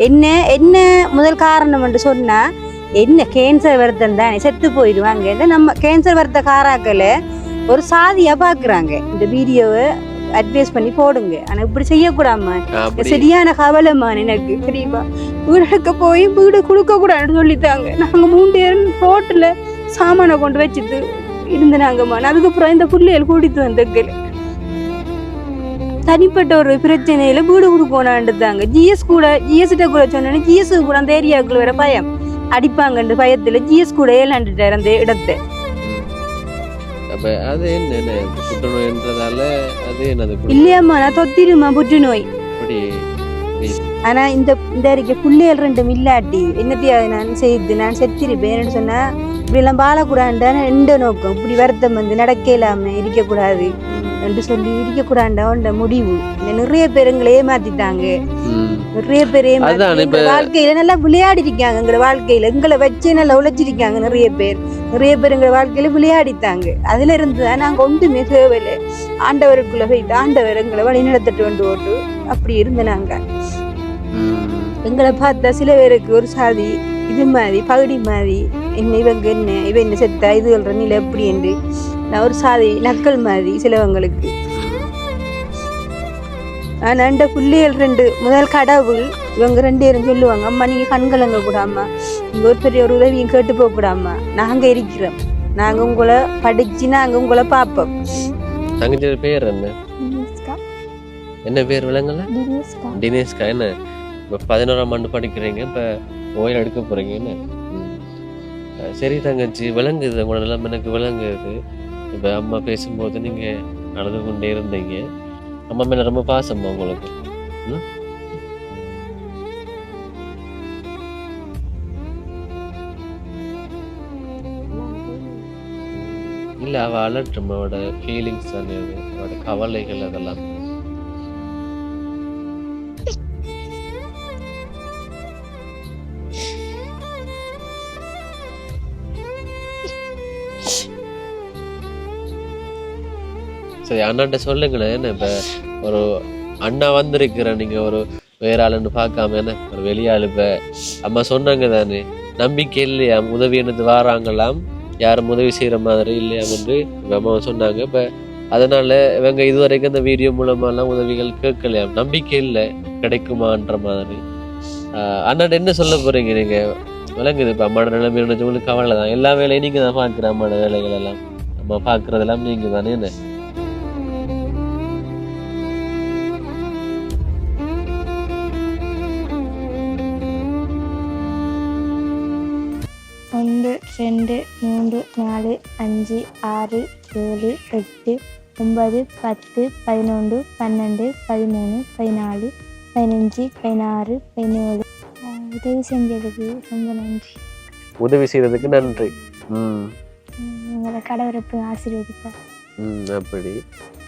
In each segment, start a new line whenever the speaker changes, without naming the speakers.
என்ன என்ன முதல் காரணம் என்று சொன்னா என்ன கேன்சர் வருத்தம் தானே செத்து போயிடுவாங்க. நம்ம கேன்சர் வருத்த காராக்களை ஒரு சாதியா பாக்குறாங்க. இந்த வீடியோவை அட்வைஸ் பண்ணி போடுங்க. ஆனா இப்படி செய்யக்கூடாமா, சரியான கவலைமான எனக்கு தெரியுமா. வீடுக்க போய் வீடு கொடுக்க கூடாதுன்னு சொல்லித்தாங்க. நாங்க 3 பேரும் ரோட்டுல சாமானை கொண்டு வச்சுட்டு இருந்தாங்கம்மா. அதுக்கப்புறம் இந்த பிள்ளைகள் கூட்டிட்டு வந்தங்கள் தனிப்பட்ட ஒரு பிரச்சனையில வீடு கொடுக்கணும்ன்றாங்க. ஜிஎஸ்கிட்ட கூட சொன்னேன்னு ஜிஎஸ் கூட அந்த ஏரியாவுக்குள்ள வேற பயம் அடிப்பாங்கன்ற பயத்துல ஜிஎஸ் கூட ஏலாண்டுட்டார் அந்த இடத்தை.
அது என்ன புற்றுநோய்ன்றதால அது என்னது
இல்லையாம்மா, நான் தொத்திருமா புற்றுநோய். ஆனா இந்த இருக்க பிள்ளைகள் 2 இல்லாட்டி என்னத்தையா நான் செய்து நான் செத்திருப்பேன் சொன்னா இப்படி எல்லாம் பாழக்கூடாண்டான எந்த நோக்கம். இப்படி வருத்தம் வந்து நடக்கலாம இருக்கக்கூடாது என்று சொல்லி இருக்கக்கூடாண்ட முடிவு. நிறைய பேர் எங்களை ஏமாத்திட்டாங்க. நிறைய பேர் வாழ்க்கையில நல்லா விளையாடி இருக்காங்க. எங்களை வாழ்க்கையில எங்களை வச்சு நல்லா உழைச்சிருக்காங்க. நிறைய பேர் எங்களை வாழ்க்கையில விளையாடித்தாங்க. அதுல இருந்துதான் நாங்க ஒன்றுமே தேவையில்லை. ஆண்டவருக்குள்ள போயிட்டு ஆண்டவர் எங்களை வழி நடத்திட்டு வந்து ஓட்டு அப்படி இருந்த நாங்க. எங்களை பார்த்தா சில பேருக்கு ஒரு சாதி இது மாதிரி பகுடி மாதிரி இவ என்ன செத்தா இது சொல்ற நிலை எப்படி என்று நான் ஒரு சாதி நக்கல் மாதிரி சிலவங்களுக்கு. ஆனா அந்த பிள்ளைகள் 2 முதல் கடவுள் இவங்க 2 பேரும் சொல்லுவாங்க, அம்மா நீங்க கண்கலங்க கூடாமா, நீங்க ஒரு பெரிய ஒரு உதவியும் கேட்டு போக கூடாமா, நாங்க இருக்கிறோம், நாங்க உங்களை படிச்சு நாங்க உங்களை பார்ப்போம்.
தங்கச்சி பேர் என்ன? என்ன பேர் விளங்கல? தினேஷ்கா. என்ன இப்ப 11ஆம் ஆண்டு படிக்கிறீங்க, இப்ப ஓய்வு எடுக்க போறீங்க என்ன? சரி தங்கச்சி, விளங்குது உங்களோட நிலைமை எனக்கு விளங்குது. இப்ப அம்மா பேசும்போது நீங்க அழுது கொண்டே இருந்தீங்க. அம்மா மேல ரொம்ப பாசம்மா உங்களுக்கு. இல்ல அவ அலட்டும், அவளோட ஃபீலிங்ஸ் தானே, அவளோட கவலைகள் அதெல்லாம். சரி அண்ணாட்ட சொல்லுங்களேன். என்ன இப்ப ஒரு அண்ணா வந்திருக்கிற நீங்க ஒரு வேற ஆளுன்னு பார்க்காம என்ன ஒரு வெளியாளு. இப்ப அம்மா சொன்னாங்க தானே, நம்பிக்கை இல்லையாம், உதவி என்னது வாராங்களாம், யாரும் உதவி செய்யற மாதிரி இல்லையாம் என்று அம்மா சொன்னாங்க. இப்ப அதனால இவங்க இதுவரைக்கும் அந்த வீடியோ மூலமா எல்லாம் உதவிகள் கேட்கலையாம், நம்பிக்கை இல்லை கிடைக்குமான்ற மாதிரி. அண்ணாட்ட என்ன சொல்ல போறீங்க நீங்க? விளங்குது இப்ப அம்மாவோட நிலைமை உங்களுக்கு கவலை தான். எல்லா வேலையும் நீங்க தான் பாக்குற, அம்மாவோட வேலைகள் எல்லாம் அம்மா பாக்குறதெல்லாம் நீங்க தானே. என்ன
ஒன்று 2 3 4 5 6 7 8 9 10 11 12 13 14 15 16 17. உதவி செஞ்சதுக்கு ரொம்ப நன்றி.
உதவி செய்ததுக்கு நன்றி.
உங்களை கடவுளுக்கு ஆசீர்வதிப்பார்.
அப்படி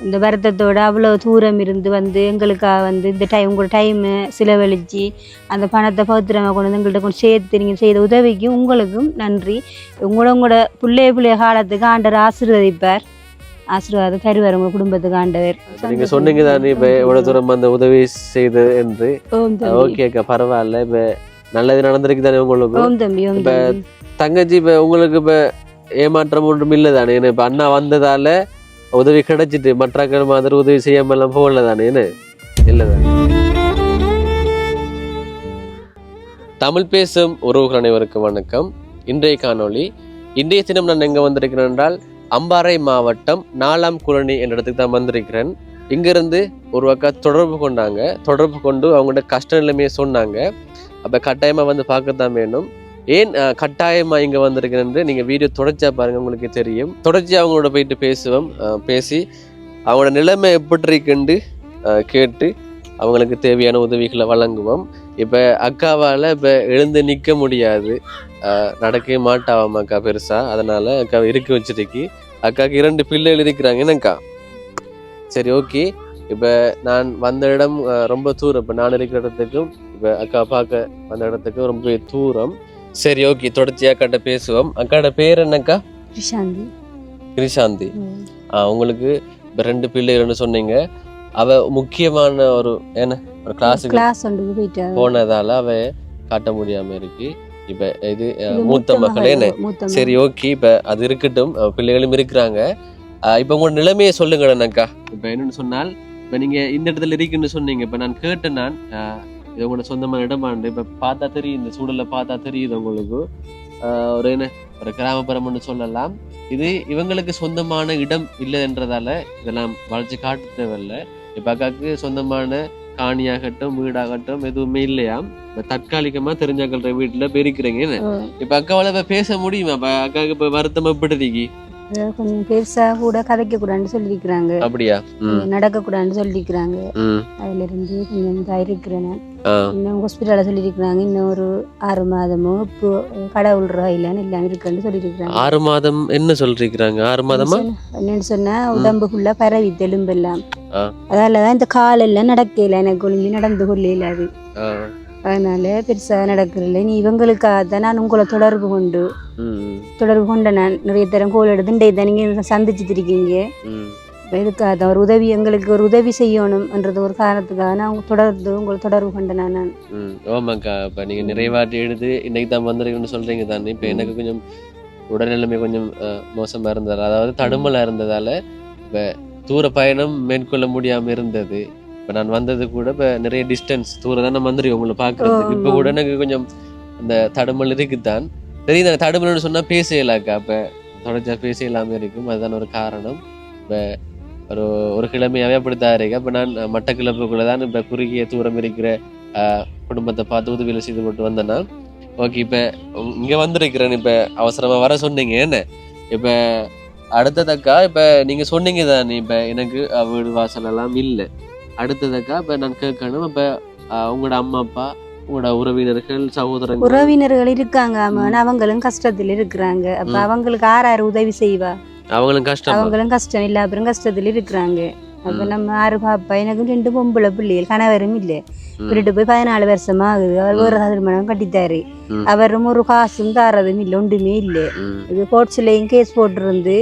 இந்த வருத்தத்தோட அவ்வளவு தூரம் இருந்து வந்து எங்களுக்காக வந்து இந்த உங்களோட டைமு செலவழிச்சு அந்த பணத்தை பத்திரமா கொண்டு வந்து எங்கள்கிட்ட கொண்டு சேர்த்து நீங்கள் செய்த உதவிக்கும் உங்களுக்கும் நன்றி. உங்களோட பிள்ளைய காலத்துக்கு ஆண்டவர் ஆசீர்வதிப்பார், ஆசீர்வாதம் தருவார் உங்க குடும்பத்துக்கு ஆண்டவர்.
நீங்க சொன்னீங்க தானே இப்ப எவ்வளவு தூரம் அந்த உதவி செய்து என்று. ஓகேக்கா, பரவாயில்ல. இப்ப நல்லது நடந்திருக்கு தானே உங்களுக்கு. இப்ப தங்கச்சி இப்ப உங்களுக்கு இப்ப ஏமாற்றம் ஒன்றும் இல்லை தானே. இப்ப அண்ணா வந்ததால உதவி கிடைச்சிட்டு மற்ற மாதிரி உதவி செய்யாம எல்லாம் போகல தானே. என்ன இல்லதானே. தமிழ் பேசும் உறவுகள் அனைவருக்கும் வணக்கம். இன்றைய காணொளி, இன்றைய தினம் நான் எங்க வந்திருக்கிறேன் என்றால் அம்பாறை மாவட்டம் 4ஆம் குளனி என்ற இடத்துக்கு தான் வந்திருக்கிறேன். இங்கிருந்து ஒரு அக்கா தொடர்பு கொண்டு அவங்களோட கஷ்ட நிலைமையை சொன்னாங்க. அப்ப கட்டாயமா வந்து பார்க்கத்தான் வேணும். ஏன் கட்டாயமா இங்க வந்திருக்கேன்னு நீங்க வீடியோ தொடர்ச்சியா பாருங்க, உங்களுக்கு தெரியும். தொடர்ச்சியா அவங்களோட போயிட்டு பேசி அவங்களோட நிலைமை எப்படி இருக்குன்னு கேட்டு அவங்களுக்கு தேவையான உதவிகளை வழங்குவோம். இப்ப அக்காவால இப்ப எழுந்து நிக்க முடியாது, நடக்கவே மாட்டாவாம் அக்கா பெருசா. அதனால அக்கா இருக்க வச்சிருக்கு. அக்காவுக்கு 2 பிள்ளைகள் இருக்கிறாங்க என்னக்கா. சரி ஓகே. இப்ப நான் வந்த இடம் ரொம்ப தூரம். இப்ப நான் இருக்கிற இடத்துக்கும் இப்ப அக்கா பார்க்க வந்த இடத்துக்கும் ரொம்ப தூரம். சரி ஓகே, தொடர்ச்சியா அக்காட்ட பேசுவோம். அக்காட பேர் என்னக்கா? கிரிஷாந்தி. உங்களுக்கு 2 பிள்ளைகள்னு சொன்னீங்க. அவ முக்கியமான ஒரு ஒரு கிளாஸுக்கு
கிளாஸ் ஒன்றுக்கு போயிட்டா
போனதால அவ காட்ட முடியாம இருக்கு. இப்ப இது மூத்த மகளே என்ன. சரி ஓகே, இப்ப அது இருக்கட்டும், பிள்ளைகளும் இருக்கிறாங்க. இப்ப உங்களோட நிலைமையை சொல்லுங்க அண்ணாக்கா. இப்ப என்னன்னு சொன்னால், இப்ப நீங்க இந்த இடத்துல இருக்குன்னு சொன்னீங்க. இப்ப நான் கேட்டேன், நான் இது உங்களோட சொந்தமான இடமாண்டு. இப்ப பார்த்தா தெரியும், இந்த சூழல பார்த்தா தெரியுது உங்களுக்கு. ஒரு என்ன ஒரு கிராமப்புறம்னு சொல்லலாம். இது இவங்களுக்கு சொந்தமான இடம் இல்லைன்றதால இதெல்லாம் வளைச்சு காட்ட தேவையில்லை. இப்ப அக்காவுக்கு சொந்தமான காணியாகட்டும் வீடாகட்டும் எதுவுமே இல்லையாம். தற்காலிகமா தெரிஞ்சாக்கள் வீட்டுல பெருக்கிறீங்க. இப்ப அக்காவால பேச முடியுமா? அக்காவுக்கு இப்ப வருத்தம் எப்படி இருக்கு?
கொஞ்சம் பெருசா கூட கதைக்க கூடாதுன்னு சொல்லிருக்கிறாங்க.
அப்படியா?
நடக்க கூடாதுன்னு சொல்லிருக்கிறாங்க. அதுல இருந்து கொஞ்சம் இதா இருக்கிறேன். இன்னும் ஹாஸ்பிட்டல்ல சொல்லிருக்கிறாங்க இன்னும் ஒரு 6 மாதமோ இப்போ கடவுள் ராயிலான்னு எல்லாம் இருக்குன்னு சொல்லிருக்கிறாங்க.
6 மாதம் என்ன சொல்லிருக்கிறாங்க? 6 மாதமா
என்னன்னு சொன்னா உடம்பு ஃபுல்லா பரவி தெலும்பெல்லாம். அதாலதான் இந்த காலெல்லாம் நடக்கல, எனக்கு ஒழுங்கி நடந்து கொள்ளல. அது அதனால பெருசா நடக்கிறதில்ல. நீ இவங்களுக்காக தான் நான் உங்களை தொடர்பு கொண்ட நான் நிறைய தரம் கோல் எடுத்து நீங்க சந்திச்சுட்டு இருக்கீங்க. இதுக்காக தான் ஒரு உதவி, எங்களுக்கு ஒரு உதவி செய்யணும்ன்றது ஒரு காரணத்துக்காக நான் உங்களை தொடர்பு கொண்டேன் நான்.
ஓமாக்கா, இப்ப நீங்க நிறைவாட்டி எடுத்து இன்னைக்கு தான் வந்திருக்குன்னு சொல்றீங்க தானே. இப்ப எனக்கு கொஞ்சம் உடல்நிலைமை கொஞ்சம் மோசமா இருந்ததால, அதாவது தடுமலா இருந்ததால இப்ப தூர பயணம் மேற்கொள்ள முடியாம இருந்தது. இப்ப நான் வந்தது கூட இப்ப நிறைய டிஸ்டன்ஸ் தூரம் தான் நான் வந்துருக்கேன் உங்களை பாக்குறதுக்கு. இப்ப கூட எனக்கு கொஞ்சம் அந்த தடுமல் இருக்குதான். தெரியுது, தடுமல்னு சொன்னா பேசலாக்கா. இப்ப தொடர்ச்சியா பேச இல்லாம இருக்கும், அதுதான் ஒரு காரணம். இப்ப ஒரு கிழமையாவே அப்படித்தான் இருக்கு. அப்ப நான் மட்டக்கிழப்புக்குள்ளதான் இப்ப குறுகிய தூரம் இருக்கிற குடும்பத்தை பார்த்து உதவியில செய்து போட்டு வந்தேன்னா. ஓகே, இப்ப இங்க வந்திருக்கிறேன். இப்ப அவசரமா வர சொன்னீங்க என்ன. இப்ப அடுத்ததக்கா இப்ப நீங்க சொன்னீங்க தானே, இப்ப எனக்கு வீடு வாசல் எல்லாம் இல்லை. அடுத்ததக்கா இப்ப நான் கேட்கணும், இப்ப உங்களோட அம்மா அப்பா உங்களோட உறவினர்கள்
உறவினர்கள் இருக்காங்க, அவங்களும் கஷ்டத்துல இருக்கிறாங்க. அப்ப அவங்களுக்கு யார் உதவி செய்வா? அவங்களும் கஷ்டம் இல்ல, அப்புறம் கஷ்டத்துல இருக்கிறாங்க. அப்ப நம்ம யாரு பாப்பா? எனக்கு 2 பொம்பளை பிள்ளைகள், கணவரும் இல்லை. விட்டுட்டு போய் 14 வருஷமா ஆகுது. அவர் ஒரு திருமணம் கட்டித்தாரு. அவரும் ஒரு காசும் தாரதும் இல்லை, ஒன்றுமே இல்லை. இது கோர்ட்ஸ்லயும் கேஸ் போட்டிருந்து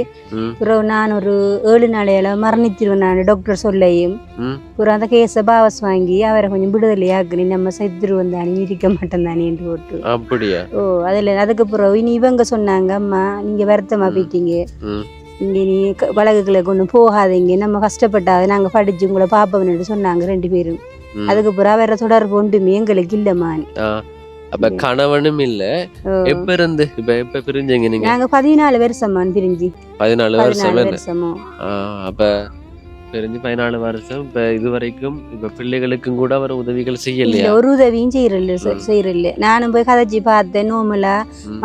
பிறகு நான் ஒரு 7 நாளையில மரணித்திருவேன் நான் டாக்டர் சொல்லையும். பிறகு அந்த கேஸை பாவஸ் வாங்கி அவரை கொஞ்சம் விடுதலையாக்குனி, நம்ம செத்துருவோம் தானே, இருக்க மாட்டோம் தானே என்று போட்டு.
அப்படியா?
அதுல அதுக்கு பிறகு இனி இவங்க சொன்னாங்க, அம்மா நீங்க வருத்தமா போயிட்டீங்க, இங்க நீ வழக்குகளை கொண்டு போகாதீங்க, நம்ம கஷ்டப்பட்டாது நாங்க படிச்சு உங்களை பாப்போம்னு சொன்னாங்க 2 பேரும். அதுக்கு பிறகு வேற தொடர்பு ஒன்றுமே எங்களுக்கு இல்லம்மா.
அப்ப கணவனும் இல்ல. எப்ப இருந்து எப்ப பிரிஞ்சீங்க நீங்க?
நாங்க 14 வருஷமா பிரிஞ்சு.
14 வருஷமா? அப்ப பிரிஞ்சு 14 வருஷம். இப்ப இதுவரைக்கும் இப்ப பிள்ளைகளுக்கும் கூட அவர் உதவிகள் செய்யலையா?
ஒரு உதவியும் செய்யறதில்ல. நானும் போய் கதைச்சி பார்த்தேன், நோமலா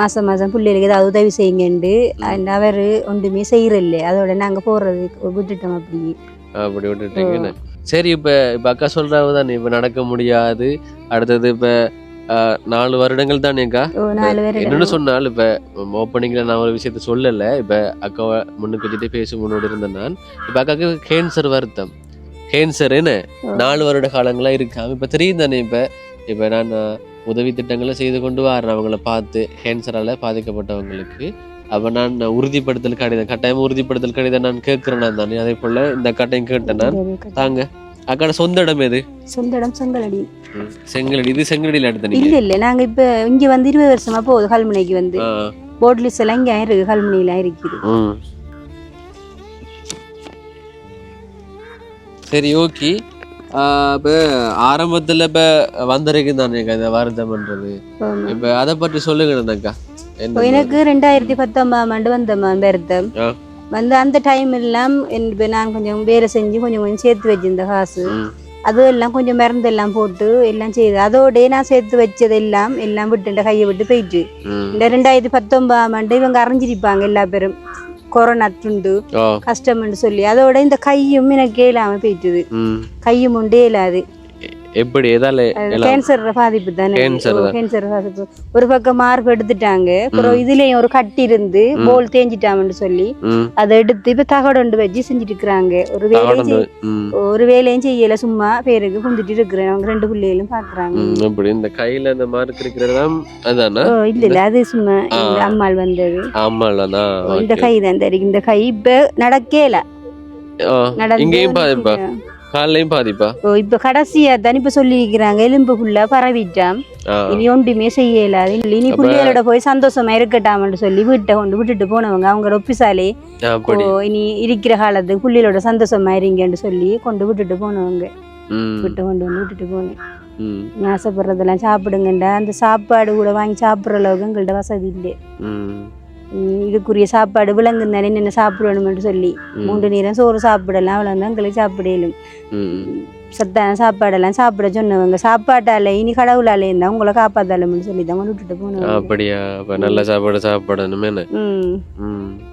மாசம் பிள்ளைகளுக்கு ஏதாவது உதவி செய்யுங்கண்டு. அவர் ஒன்றுமே செய்யறதில்ல. அதோட நாங்க போறது விட்டுட்டோம்.
அப்படி விட்டுட்டீங்க. சரி, இப்ப அக்கா சொல்றாதான் இப்ப நடக்க முடியாது. அடுத்தது இப்ப 4 வருடங்கள் தானேக்கா. என்னன்னு சொன்னால் இப்ப ஓப்பனிங்ல நான் ஒரு விஷயத்த சொல்லல. இப்ப அக்காவை முன்னுக்கு வச்சுட்டு பேச முன்னோடு இருந்தேன் நான். இப்ப அக்காவுக்கு கேன்சர் வருத்தம். கேன்சர் என்ன 4 வருட காலங்களா இருக்காம இப்ப தெரியும் தானே. இப்ப நான் உதவி திட்டங்களை செய்து கொண்டு வரேன் அவங்கள பார்த்து, கேன்சரால பாதிக்கப்பட்டவங்களுக்கு. அப்ப நான் உறுதிப்படுத்தல் கடிதம், கட்டாயமா உறுதிப்படுத்தல் கடிதம் நான் கேட்கிறேன் தானே. அதே போல இந்த கட்டாயம் கேட்டேன் நான். தாங்க அக்காட சொந்த இடம் எது?
சொந்த இடம் செங்கலடி.
செங்கலடி. இது செங்கலடியில எடுத்த?
இல்ல நாங்க இப்ப இங்க வந்து 20 வருஷமா போகுது. கல்முனைக்கு வந்து போட்லிஸ் எல்லாம் இங்க இருக்கு, கல்முனையில இருக்குது.
சரி ஓகே. இப்ப ஆரம்பத்துல இப்ப வந்திருக்கு தானே இந்த வருத்தம்ன்றது. இப்ப அதை பற்றி சொல்லுங்க.
எனக்கு 2019 ஆண்டு வந்தம்மா வருத்தம் வந்து. அந்த டைம் எல்லாம் நான் கொஞ்சம் வேலை செஞ்சு கொஞ்சம் சேர்த்து வச்சிருந்த காசு, அது எல்லாம் கொஞ்சம் மருந்து எல்லாம் போட்டு எல்லாம் செய்து, அதோட நான் சேர்த்து வச்சது எல்லாம் விட்டு கையை விட்டு போயிட்டு. இந்த 2019 ஆண்டு இவங்க அறிஞ்சிருப்பாங்க எல்லா பேரும், கொரோனா துண்டு கஷ்டம்னு சொல்லி. அதோட இந்த கையும் எனக்கு இயலாம போயிட்டுது. கையும் உண்டே இயலாது.
எப்படி?
கேன்சர் பாதிப்பு தானே. கேன்சர் பாதிப்பு. ஒரு பக்கம் மார்பு எடுத்துட்டாங்க. அப்புறம் இதுலயும் ஒரு கட்டி இருந்து போல் தேஞ்சிட்டாமன்னு சொல்லி அதை எடுத்து இப்ப தகடு வச்சு செஞ்சுட்டு இருக்கிறாங்க. ஒரு வேலையும் செய்யல, சும்மா பேருக்கு குந்திட்டு இருக்கிறேன். அவங்க 2 பிள்ளைகளும் பாக்குறாங்க.
இந்த கையில இந்த மார்க் இருக்கிறதா?
இல்ல அது சும்மா அம்மாள் வந்தது. இந்த கை தான் தெரியும். இந்த கை இப்ப நடக்கல.
காலையும் பாதிப்பா?
இப்ப கடைசியா தான் இப்ப சொல்லியிருக்கிறாங்க எலும்பு ஃபுல்லா பரவிட்டாம், இனி ஒன்றுமே செய்ய இயலாது, இனி பிள்ளைகளோட போய் சந்தோஷமா இருக்கட்டாமன்னு சொல்லி வீட்டை கொண்டு விட்டுட்டு போனவங்க அவங்களோட ஒப்பிசாலே இனி இருக்கிற காலத்துக்கு பிள்ளைகளோட சந்தோஷமா இருங்கன்னு சொல்லி கொண்டு விட்டுட்டு போனவங்க. விட்டு கொண்டு வந்து விட்டுட்டு போனேன். ஆசைப்படுறதெல்லாம் சாப்பிடுங்கண்டா, அந்த சாப்பாடு கூட வாங்கி சாப்பிட்ற அளவுக்கு எங்கள்கிட்ட வசதி இல்லை. இதுக்குரிய சாப்பாடு விலங்கு தானே என்ன சாப்பிடணும்னு சொல்லி 3 நேரம் சோறு சாப்பிடலாம், அவ்வளோதான் எங்களுக்கு சாப்பிடலும். சத்தான சாப்பாடெல்லாம் சாப்பிட சொன்னவங்க சாப்பாட்டால இனி கடவுளால இருந்தா உங்களை காப்பாத்தாலும்னு சொல்லி தான் விட்டுட்டு போனோம்.
அப்படியா? இப்ப நல்ல சாப்பாடு சாப்பிடணுமே.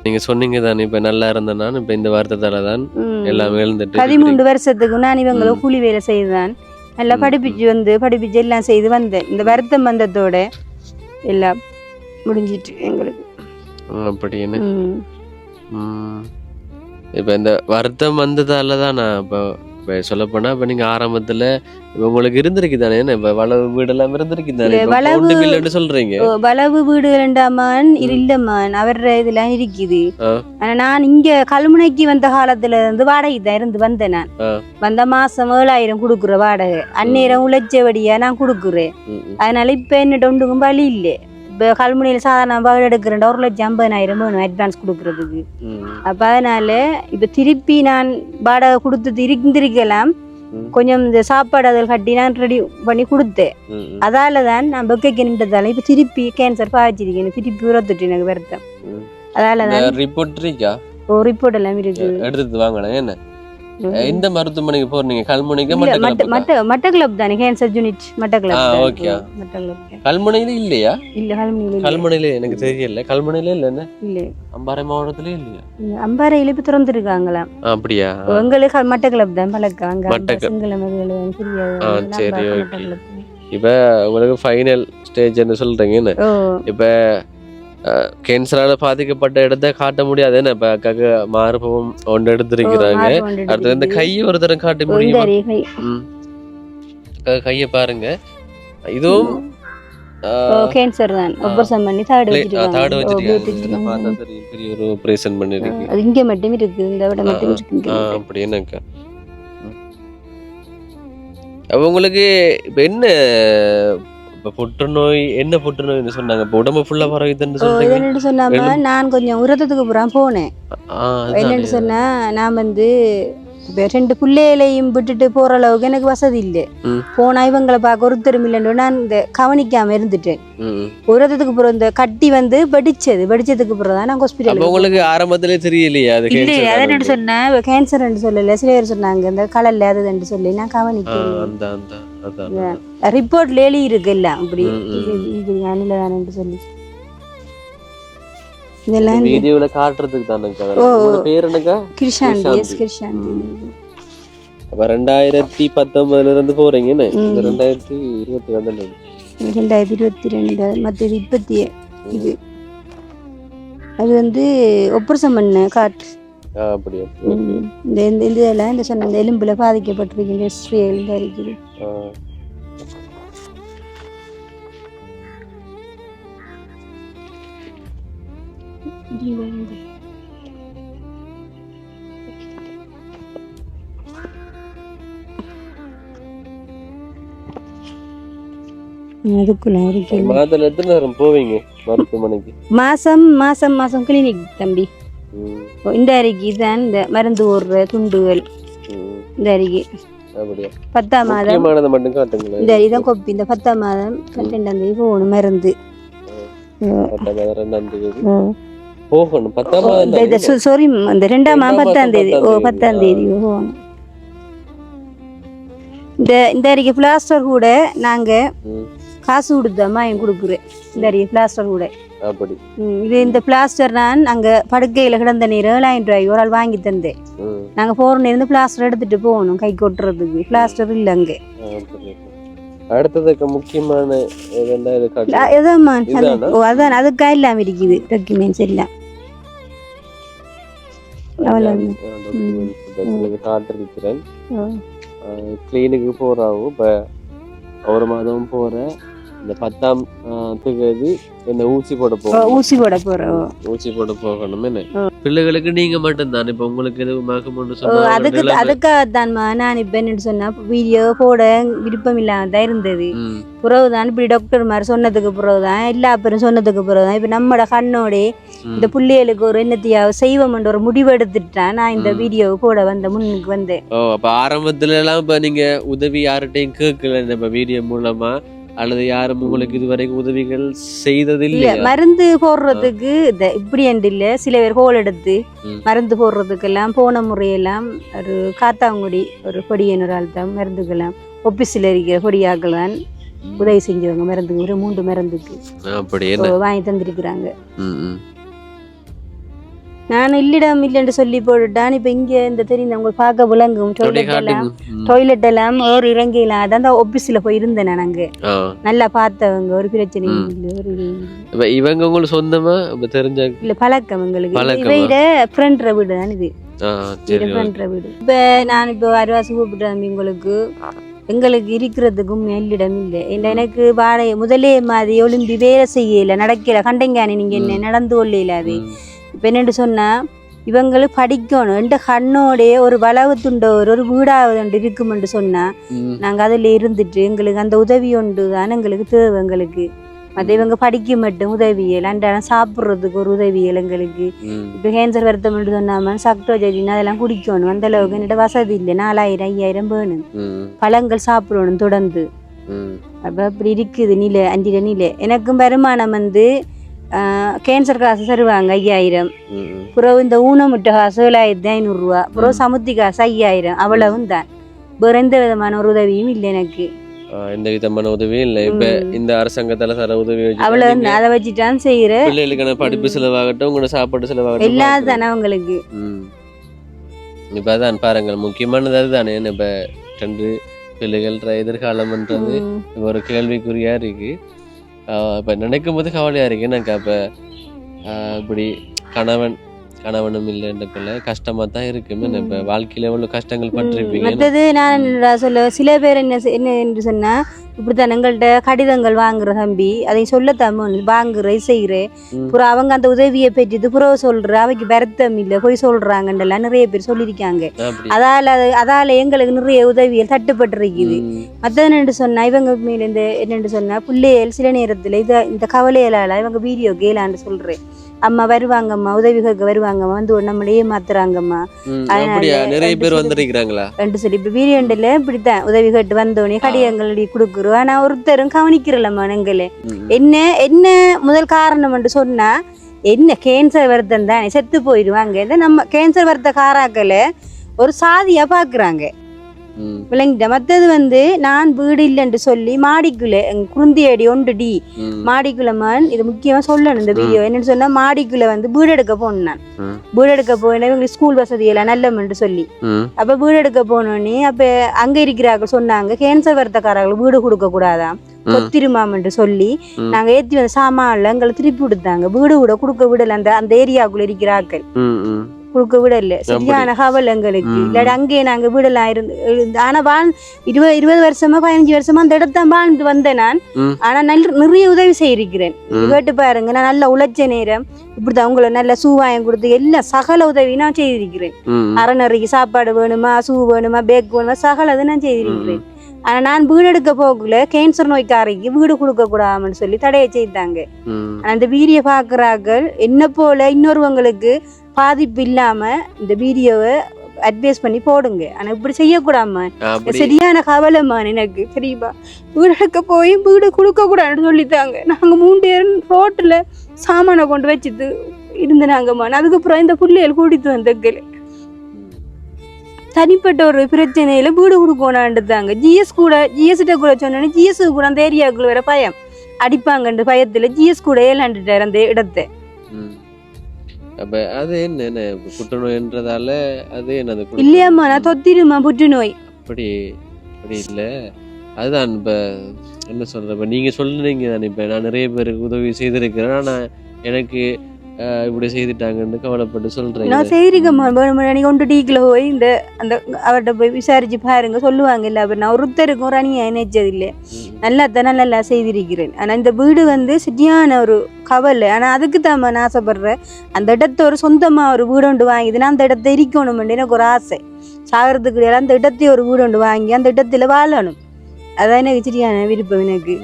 நீங்க சொன்னீங்க தானே இப்ப நல்லா இருந்தேன்னா இப்ப இந்த வார்த்தைத்தால தான் எல்லாமே எழுந்துட்டு
13 வருஷத்துக்கு நான் இவங்களை கூலி வேலை செய்தான், நல்லா படிப்பிச்சு எல்லாம் செய்து வந்தேன். இந்த வருத்தம் வந்ததோட எல்லாம் முடிஞ்சிட்டு எங்களுக்கு.
அப்படின்னு இப்ப இந்த வருத்தம் வந்ததால தான் நான் இப்ப சொல்ல போனா இப்ப நீங்க ஆரம்பத்துல உங்களுக்கு இருந்திருக்கு தானே, இப்ப வளவு வீடெல்லாம் இருந்திருக்கு தானே சொல்றீங்க.
வளவு வீடு வேண்டாமான் இல்லம்மான் அவர இதெல்லாம் இருக்குது. ஆனா நான் இங்க கல்முனைக்கு வந்த காலத்துல இருந்து வாடகை தான் இருந்து வந்தேன். நான் வந்த மாசம் 7000 கொடுக்குற வாடகை, அந்நேரம் உழைச்சபடியா நான் கொடுக்குறேன். அதனால இப்ப என்னட்ட ஒன்றுக்கும் வழி இல்லை. இப்போ கல்முனையில் சாதாரண வீடு எடுக்கிறேன் 1,50,000 வேணும் அட்வான்ஸ் கொடுக்குறதுக்கு. அப்போ அதனால இப்போ திருப்பி நான் வாடகை கொடுத்து இருந்திருக்கலாம், கொஞ்சம் இந்த சாப்பாடு அதில் கட்டி நான் ரெடி பண்ணி கொடுத்தேன். அதால தான் நான் பெக்கைக்கு நின்றதால இப்போ திருப்பி கேன்சர் பாய்ச்சிருக்கேன், திருப்பி உரத்துட்டு எனக்கு வருத்தம். அதால தான் ரிப்போர்ட் எல்லாம் இருக்கு
எடுத்து வாங்கணும். என்ன இந்த மருத்துவமனைக்கு போறீங்க? கல்முனைக்கு
மட்டக்களப் தானே கேன்சர் யூனிட் மட்டக்களப்.
ஓகே, கல்முனையில இல்லையா?
இல்ல
கல்முனையில எனக்கு தெரியல. கல்முனையில இல்ல இல்ல அம்பாறை மாவட்டத்துல இல்லையா?
அம்பாறையில இப்ப திறந்துருக்காங்களா?
அப்படியா?
உங்களுக்கு மட்டக்களப் தான் பழக்கம்.
சரி, ஓகே. இப்ப உங்களுக்கு ஃபைனல் ஸ்டேஜ்னு சொல்றீங்க. இப்ப கேன்சரால பாதிக்கப்பட்ட இடத்த காட்ட முடியாது. இப்ப அக்காக்கு மார்பகம் ஒன்று எடுத்திருக்கிறாங்க. அடுத்து இந்த கையை ஒரு தரம் காட்ட முடியுமா? கையை பாருங்க, இதுவும்
கேன்சர் தான். ஆபரேஷன் பண்ணி தாடு
வச்சிருக்காங்க. பெரிய ஒரு ஆபரேஷன் பண்ணிருக்கு.
அது இங்க மட்டும் இருக்கு, இந்த விட மட்டும் இருக்கு.
அப்படின்னாக்கா உங்களுக்கு இப்ப என்ன புற்றுநோய், என்ன புற்றுநோய்னு சொன்னாங்க? இப்ப உடம்பு ஃபுல்லா பரவுதுன்னு
சொன்னாங்க. நான் கொஞ்சம் உரத்துக்கு புறம் போனேன். என்னன்னு சொன்னா நான் இப்போ 2 பிள்ளைகளையும் விட்டுட்டு போற அளவுக்கு எனக்கு வசதி இல்லை. போனா இவங்களை பார்க்க ஒருத்தரும் இல்லைன்னு நான் இந்த கவனிக்காம இருந்துட்டேன். உரத்துக்கு புறம் இந்த கட்டி வெடிச்சதுக்கு புறம் தான் நான் ஹாஸ்பிட்டல்.
உங்களுக்கு ஆரம்பத்திலே தெரியலையா?
அதை சொன்னா கேன்சர் சொல்லல, சில பேர் சொன்னாங்க இந்த கடல்ல அதுன்னு சொல்லி நான் கவனிக்கிறேன். ரிப்போர்ட்ல எழுதி இருக்கு எல்லாம் அப்படி இது அணிலதானு சொல்லி இதெல்லாம்
வீடியோல காட்டுறதுக்கு தானே. பேர் என்னக்கா?
கிருஷாந்தி. கிருஷாந்தி.
அப்ப 2019 இருந்து போறீங்க. 2022
மற்ற 20 இது அது ஆபரேஷன் பண்ண காட்டு.
அப்படியே
இந்த இதெல்லாம் இந்த சொன்ன இந்த எலும்புல பாதிக்கப்பட்டிருக்கீங்க ஸ்ரீல் தான் இருக்குது.
மாதத்துல எத்தனை நேரம் போவீங்க மருத்துவமனைக்கு?
மாசம் கிளினிக் தம்பி. இந்த அறிக்கை தான் இந்த மருந்து ஓடுற துண்டுகள். இந்த அறிக்கை 10ஆம் மாதம்
மட்டும் காட்டுங்களேன்.
இந்த இதான் கொப்பி. இந்த 10ஆம் மாதம் 12ஆம் தேதி போகணும் மருந்து.
2ஆம் தேதி போகணும். 10ஆம் மாதம்
சாரி, இந்த 2ஆம் மாதம் 10ஆம் தேதி. 10ஆம் தேதி போகணும். இந்த அறிக்கை பிளாஸ்டர் கூட நாங்க காசு கொடுத்தாமா கொடுக்குறேன். இந்த அறிக்கை பிளாஸ்டர் கூட இது இந்த பிளாஸ்டர் நான் அங்க படுக்கையில கிடந்த நேரம் 7,000 ரூபாய் ஒரு ஆள் வாங்கி தந்தேன். நாங்க போற நேரம் பிளாஸ்டர் எடுத்துட்டு போகணும் கை கொட்டுறதுக்கு. பிளாஸ்டர் இல்ல அங்க.
அடுத்ததுக்கு முக்கியமான
அதான் அதுக்கா இல்லாம இருக்குது டாக்குமெண்ட்ஸ் எல்லாம்.
கிளினிக்கு போறாவும் இப்ப ஒரு மாதம் போற இந்த 10ஆம் தேதி இந்த ஊசி போட போகணும்.
ஊசி போட போறோம்.
ஊசி போட போகணும். என்ன பிள்ளைகளுக்கு நீங்க மட்டும்தான் இப்ப உங்களுக்கு எதுவும்
அதுக்காகத்தான் நான் இப்ப என்ன சொன்னா வீடியோ போட விருப்பம் இல்லாமதான் இருந்தது. புறவுதான் இப்படி டாக்டர் மாதிரி சொன்னதுக்கு பிறகுதான் எல்லா பேரும் சொன்னதுக்கு பிறகுதான் இப்ப நம்மட கண்ணோட இந்த பிள்ளைகளுக்கு ஒரு என்னத்தையாவது செய்வோம் ஒரு முடிவு எடுத்துட்டான் நான் இந்த வீடியோ போட வந்த முன்னுக்கு வந்தேன்.
அப்ப ஆரம்பத்துல எல்லாம் இப்ப நீங்க உதவி யார்கிட்டையும் கேட்கல இந்த வீடியோ மூலமா அல்லது யாரும் உங்களுக்கு இதுவரைக்கும் உதவிகள் செய்ததில்லை?
மருந்து போடுறதுக்கு இப்படி என்று இல்ல, சில பேர் ஹோல் எடுத்து மருந்து போடுறதுக்கெல்லாம் போன முறையெல்லாம் ஒரு காத்தாங்குடி ஒரு பொடியனொரு தான் மருந்துக்கெல்லாம் ஆபீஸ்ல இருக்கிற பொடியாக்கள் தான் உதவி செஞ்சவங்க மருந்துக்கு ஒரு 3 மருந்துக்கு வாங்கி தந்திருக்கிறாங்க. நான் இல்லிடம் இல்லைன்னு சொல்லி போட்டுட்டான். இப்ப இங்க இந்த தெரிந்த உங்களுக்கு பார்க்க விளங்கும் டாய்லெட் எல்லாம் ஒரு இறங்கிலாம் அதான் ஆபீஸ்ல போய் இருந்தேன் நான். அங்க நல்லா பார்த்தவங்க, ஒரு பிரச்சனையும் இல்லை.
இவங்க உங்களுக்கு சொந்தமா தெரிஞ்ச
இல்ல பழக்கம் எங்களுக்கு. இவையிட ஃப்ரெண்ட் வீடு தான் இது. ஃப்ரெண்ட் வீடு. இப்ப நான் இப்போ அருவாசி கூப்பிட்டு உங்களுக்கு எங்களுக்கு இருக்கிறதுக்கும் மேலிடம் இல்லை. எனக்கு வாடகை முதலே மாதிரி ஒளிம்பி வேலை செய்யல நடக்கல கண்டைங்கானே நீங்க என்ன நடந்து கொள்ளல. அது இப்போ என்னென்னு சொன்னால் இவங்களுக்கு படிக்கணும் என்ற கண்ணோடைய ஒரு வளவு துண்ட ஒரு வீடாவது ஒன்று இருக்குமென்று சொன்னால் நாங்கள் அதில் இருந்துட்டு எங்களுக்கு அந்த உதவி ஒன்று தான் எங்களுக்கு தேவை. எங்களுக்கு மற்ற இவங்க படிக்க மட்டும் உதவியல் அன்றாடம் சாப்பிட்றதுக்கு ஒரு உதவியல் எங்களுக்கு. இப்போ கேன்சர் வருத்தம் என்று சொன்னாமல் சக்டோஜரின் அதெல்லாம் குடிக்கணும். அந்த அளவுக்கு என்னோட வசதி இல்லை. 4000 5000 வேணும். பழங்கள் சாப்பிடணும் தொடர்ந்து. அப்போ அப்படி இருக்குது நிலை 5 நிலை. எனக்கும் வருமானம் கேன்சர் காசு தருவாங்க 5000. புறவு இந்த ஊனமுட்ட காசு 7500 ரூபா. புறவு சமுத்தி காசு 5000. அவ்வளவும் தான். வேற எந்த விதமான ஒரு உதவியும் இல்லை எனக்கு.
எந்த விதமான உதவியும் இல்லை. இப்ப இந்த அரசாங்கத்தால தர உதவி
அவ்வளவு அதை வச்சுட்டான் செய்யறேன்.
பிள்ளைகளுக்கான படிப்பு செலவாகட்டும் உங்களோட சாப்பாடு செலவாகட்டும்
எல்லாரும் தானே அவங்களுக்கு.
இப்ப அதான் பாருங்கள் முக்கியமானது அதுதானே. இப்ப 2 பிள்ளைகள் எதிர்காலம்ன்றது ஒரு கேள்விக்குறியா இருக்கு. இப்போ நினைக்கும் போது கவலையாக இருக்கு. எனக்கு அப்போ இப்படி கணவனும் இல்லைன்றக்குள்ள கஷ்டமாக தான் இருக்குமே. இப்போ வாழ்க்கையில் எவ்வளோ கஷ்டங்கள் பட்டிருப்பீங்க.
மற்றது நான் சொல்ல சில பேர் என்ன என்று சொன்னால் இப்படித்தான் எங்கள்கிட்ட கடிதங்கள் வாங்குற தம்பி அதை சொல்லத்தாம வாங்குற செய்கிறேன். புறம் அவங்க அந்த உதவியை பெற்றது புறவை சொல்ற அவைக்கு வருத்தம் இல்லை போய் சொல்றாங்கன்றலாம் நிறைய பேர் சொல்லியிருக்காங்க. அதால எங்களுக்கு நிறைய உதவிகள் தட்டுப்பட்டு இருக்குது. மற்றது என்று சொன்னா இவங்க மேல இந்த என்னென்று சொன்னா பிள்ளைகள் சில நேரத்துல இந்த கவலையிலால இவங்க வீடியோ கேளான்னு சொல்றேன். அம்மா வருவாங்கம்மா உதவி கேட்க வருவாங்கம்மா வந்து நம்மளே மாத்துறாங்கம்மா
நிறைய பேர் வந்திருக்கிறாங்களா
சொல்லி இப்ப வீரியண்டில இப்படித்தான் உதவி கேட்டு வந்தோடனே கடிதங்கள் கொடுக்குறோம். ஆனா ஒருத்தரும் கவனிக்கிறல்லம்மா எங்களே என்ன முதல் காரணம் என்று சொன்னா என்ன கேன்சர் வருத்தம் தானே செத்து போயிடுவாங்க. நம்ம கேன்சர் வருத்த காராக்களை ஒரு சாதியா பாக்குறாங்க விளங்கிட்ட. மற்றது நான் வீடு இல்லைன்னு சொல்லி மாடிக்குள்ள குருந்தியடி 1D மாடிக்குள்ளமான் இது முக்கியமா சொல்லணும் இந்த வீடியோ. என்னன்னு சொன்னா மாடிக்குள்ள வீடு எடுக்க போனேன். நான் வீடு எடுக்க போனேன். இவங்களுக்கு ஸ்கூல் வசதி எல்லாம் நல்லமென்று சொல்லி அப்ப வீடு எடுக்க போனோடனே அப்ப அங்க இருக்கிறார்கள் சொன்னாங்க கேன்சர் வருத்தக்காரர்கள் வீடு கொடுக்க கூடாதாம் கொத்திருமாம்னு சொல்லி நாங்க ஏத்தி வந்த சாமான்ல எங்களை திருப்பி கொடுத்தாங்க. வீடு கூட கொடுக்க விடல. அந்த ஏரியாக்குள்ள இருக்கிறார்கள் கொடுக்க விடல. சரியான கவல் எங்களுக்கு. இல்லாட்டி அங்கேயே நாங்க வீடெல்லாம் இருந்து ஆனா 20 வருஷமா 15 வருஷமா அந்த இடத்தான் வாழ்ந்து வந்தேன் நான். ஆனா நிறைய உதவி செய்திருக்கிறேன். கேட்டு பாருங்க. நான் நல்ல உழைச்ச நேரம் இப்படிதான் உங்களை நல்ல சூவாயம் கொடுத்து எல்லாம் சகல உதவி நான் செய்திருக்கிறேன். அறநறைக்கு சாப்பாடு வேணுமா சூ வேணுமா பேக் வேணுமா சகல அது நான் செய்திருக்கிறேன். ஆனா நான் வீடு எடுக்க போகல கேன்சர் நோய்க்காரைக்கு வீடு கொடுக்க கூடாதுன்னு சொல்லி தடையை செய்தாங்க. அந்த வீடியோ பாக்குறார்கள் என்ன போல இன்னொருவங்களுக்கு பாதிப்பு இல்லாம இந்த வீடியோவை அட்வைஸ் பண்ணி போடுங்க. ஆனா இப்படி செய்யக்கூடாம சரியான கவலைமா எனக்கு தெரியுமா. வீடு எடுக்க போய் வீடு கொடுக்க கூடாதுன்னு சொல்லித்தாங்க. நாங்க 3 பேரும் ரோட்டுல சாமானை கொண்டு வச்சுட்டு இருந்தாங்கம்மா. அதுக்கப்புறம் இந்த பிள்ளைகள் கூட்டிட்டு வந்தேன். தனிப்பட்ட ஒரு பிரச்சனையில வீடு கொடுக்கணும்ன்றாங்க. ஜிஎஸ்கிட்ட கூட சொன்னோன்னே ஜிஎஸ் கூட அந்த ஏரியாவுக்குள்ள வேற பயம் அடிப்பாங்கன்ற பயத்துல ஜிஎஸ் கூட ஏலாண்டுட்டார் அந்த இடத்தை.
அப்ப அது என்ன புற்றுநோய்ன்றதால அது என்னது
இல்லையாம்மா நான் தொத்திருமா புற்றுநோய்
அப்படி இல்ல. அதுதான் இப்ப என்ன சொல்ற இப்ப நீங்க சொல்றீங்க தானே. இப்ப நான் நிறைய பேருக்கு உதவி செய்திருக்கிறேன். ஆனா எனக்கு இப்படி செய்துட்டாங்கன்னு கவலைப்பட்டு சொல்றீங்க.
நான் செய்திருக்கேம்மா வேணுமணி கொண்டு டீக்கில் போய் இந்த அந்த அவர்கிட்ட போய் விசாரிச்சு பாருங்க சொல்லுவாங்க இல்லை. அப்போ நான் ஒருத்தருக்கும் ஒரு அணியை நினைச்சது இல்லை. நல்லா செய்திருக்கிறேன். ஆனால் இந்த வீடு வந்து சரியான ஒரு கவலை. ஆனால் அதுக்கு தான் நான் ஆசைப்படுறேன். அந்த இடத்த ஒரு சொந்தமாக ஒரு வீடு ஒன்று வாங்கிதுன்னா அந்த இடத்த இருக்கணும்னு எனக்கு ஒரு ஆசை. சாகிறதுக்கு கிடையாது, அந்த இடத்தையும் ஒரு வீடு ஒன்று வாங்கி அந்த இடத்துல வாழணும். அதான் எனக்கு சரியான விருப்பம் எனக்கு.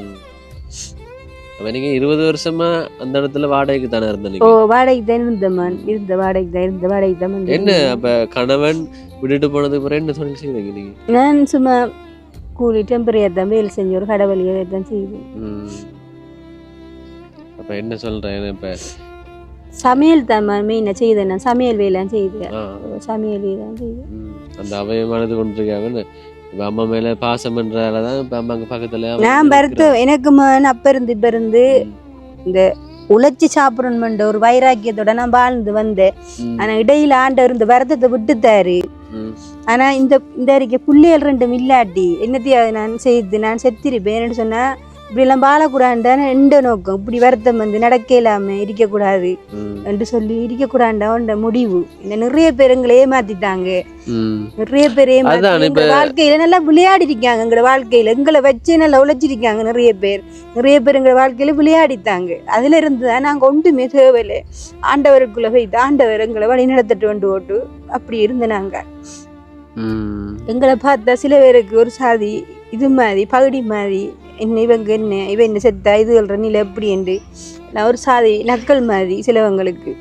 நீங்க 20 வருஷமா அந்த இடத்துல வாடகைக்கு தானே இருந்தீங்க?
வாடகைக்கு தான் இருந்த வாடகைக்கு தான்.
என்ன அப்ப கணவன் விட்டுட்டு போனதுக்கு பிறகு என்ன சொல்லி செய்வீங்க நீங்க?
நான் சும்மா கூலி டெம்பரரியா தான் வேலை செஞ்ச ஒரு கடவுளியை தான் செய்வேன்.
அப்ப என்ன சொல்றேன், இப்ப
சமையல் தான் மெயினா செய்தேன். நான் சமையல் வேலை செய்தேன். சமையல் வேலை செய்தேன்.
அந்த அவயமானது கொண்டிருக்காங்க. இப்ப அம்மா மேல பாசம்ன்றதாலதான் இப்ப அம்மாங்க பக்கத்துல
நான் எனக்கு அப்ப இருந்து இந்த உழைச்சி சாப்பிடணும்ன்ற ஒரு வைராக்கியத்தோட நான் வாழ்ந்து வந்தேன். ஆனா இடையில ஆண்டவர் இந்த வருத்தத்தை விட்டுத்தாரு. ஆனா இந்த அறிக்கை பிள்ளைகள் 2 இல்லாட்டி என்னத்தையாவது நான் செத்திருப்பேன் சொன்னா இப்படி எல்லாம் வாழக்கூடாண்டான எந்த நோக்கம். இப்படி வருத்தம் வந்து நடக்க இல்லாம இருக்கக்கூடாது என்று சொல்லி இருக்கக்கூடாண்டா முடிவு. இந்த நிறைய பேர் எங்களை ஏமாத்திட்டாங்க. நிறைய பேர் ஏமாத்தி வாழ்க்கையில நல்லா விளையாடி இருக்காங்க. எங்களோட வாழ்க்கையில எங்களை வச்சு நல்லா உழைச்சிருக்காங்க. நிறைய பேர் எங்களை வாழ்க்கையில விளையாடித்தாங்க. அதுல இருந்துதான் நாங்க ஒன்றுமே தேவையில்லை. ஆண்டவருக்குள்ள போய்த்து ஆண்டவர் எங்களை வழி நடத்திட்டு வந்து ஓட்டு அப்படி இருந்து நாங்க எங்களை பார்த்தா சில பேருக்கு ஒரு சாதி இது மாதிரி பகுடி மாதிரி இவன் என்ன செத்தா இது நிலை எப்படி என்று ஒரு சாதி நக்கல் மாதிரி சிலவங்களுக்கு.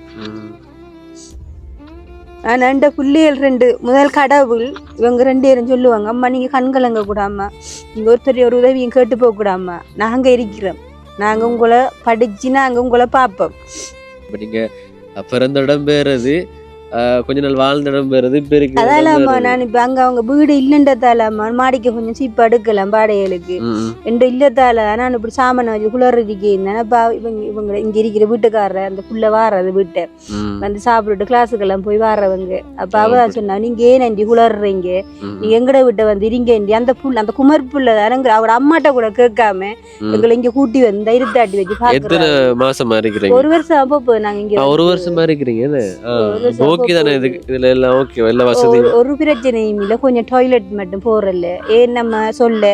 ஆனா இந்த பிள்ளைகள் 2 முதல் கடவுள் இவங்க 2 பேரும் சொல்லுவாங்க, அம்மா நீங்க கண்கலங்க கூடாமா, நீங்க ஒருத்தர் ஒரு உதவியும் கேட்டு போக கூடாமா, நாங்க இருக்கிறோம், நாங்க உங்களை படிச்சு நாங்க உங்களை பார்ப்போம்.
நீங்க பிறந்த இடம் பேரது கொஞ்ச நாள் வாழ்ந்த இடம் பேரது இப்ப இருக்கு.
அதாலாமா நான் இப்ப அங்க அவங்க வீடு இல்லைன்றதாலாமா மாடிக்க கொஞ்சம் சீப்பா எடுக்கலாம் வாடகைகளுக்கு என்று இல்லத்தால நான் இப்படி சாமான வச்சு குளறிக்கே இருந்தேன். அப்ப இவங்க இங்க இருக்கிற வீட்டுக்காரர் அந்த புள்ள வாரது வீட்டை வந்து சாப்பிட்டுட்டு கிளாஸுக்கெல்லாம் போய் வாரவங்க. அப்ப அவ சொன்னா நீங்க ஏன் அண்டி குளறீங்க, நீங்க எங்கட வீட்டை வந்து இருங்க அந்த புள்ள அந்த குமர் புள்ள தானங்க அவட அம்மாட்ட கூட கேட்காம எங்களை இங்க கூட்டி வந்து இருத்தாட்டி வச்சு
எத்தனை மாசமா இருக்கிறீங்க?
1 வருஷம் அப்போ நாங்க இங்க
1 வருஷமா இருக்கிறீங்க.
ஒரு பிரச்சனையும் இல்ல. கொஞ்சம் டாய்லெட் மட்டும் போறல ஏன் நம்ம சொல்ல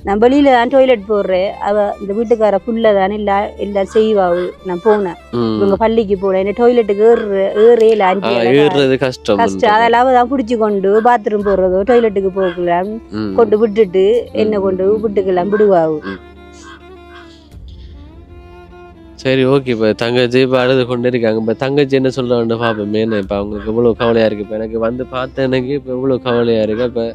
நான் வெளியில தான் டாய்லெட் போடுறேன். அவ இந்த வீட்டுக்கார புள்ளதானே எல்லாம் செய்வாவு. நான் போனேன் இவங்க பள்ளிக்கு போனேன். என்ன டாய்லெட்டுக்கு ஏறுறது கஷ்டம். அதெல்லாம் அவதான் பிடிச்சு கொண்டு பாத்ரூம் போடுறதோ டாய்லெட்டுக்கு போகலாம் கொண்டு விட்டுட்டு என்ன கொண்டு வீட்டுக்கெல்லாம் விடுவாவு.
சரி ஓகே. இப்போ தங்கச்சி இப்போ அழுது கொண்டு இருக்காங்க. இப்போ தங்கச்சி என்ன சொல்கிறான்னு பார்ப்போம். ஏன்னா இப்போ அவங்களுக்கு இவ்வளோ கவலையாக இருக்குது. இப்போ எனக்கு வந்து பார்த்த எனக்கு இப்போ இவ்வளோ கவலையாக இருக்கு. இப்போ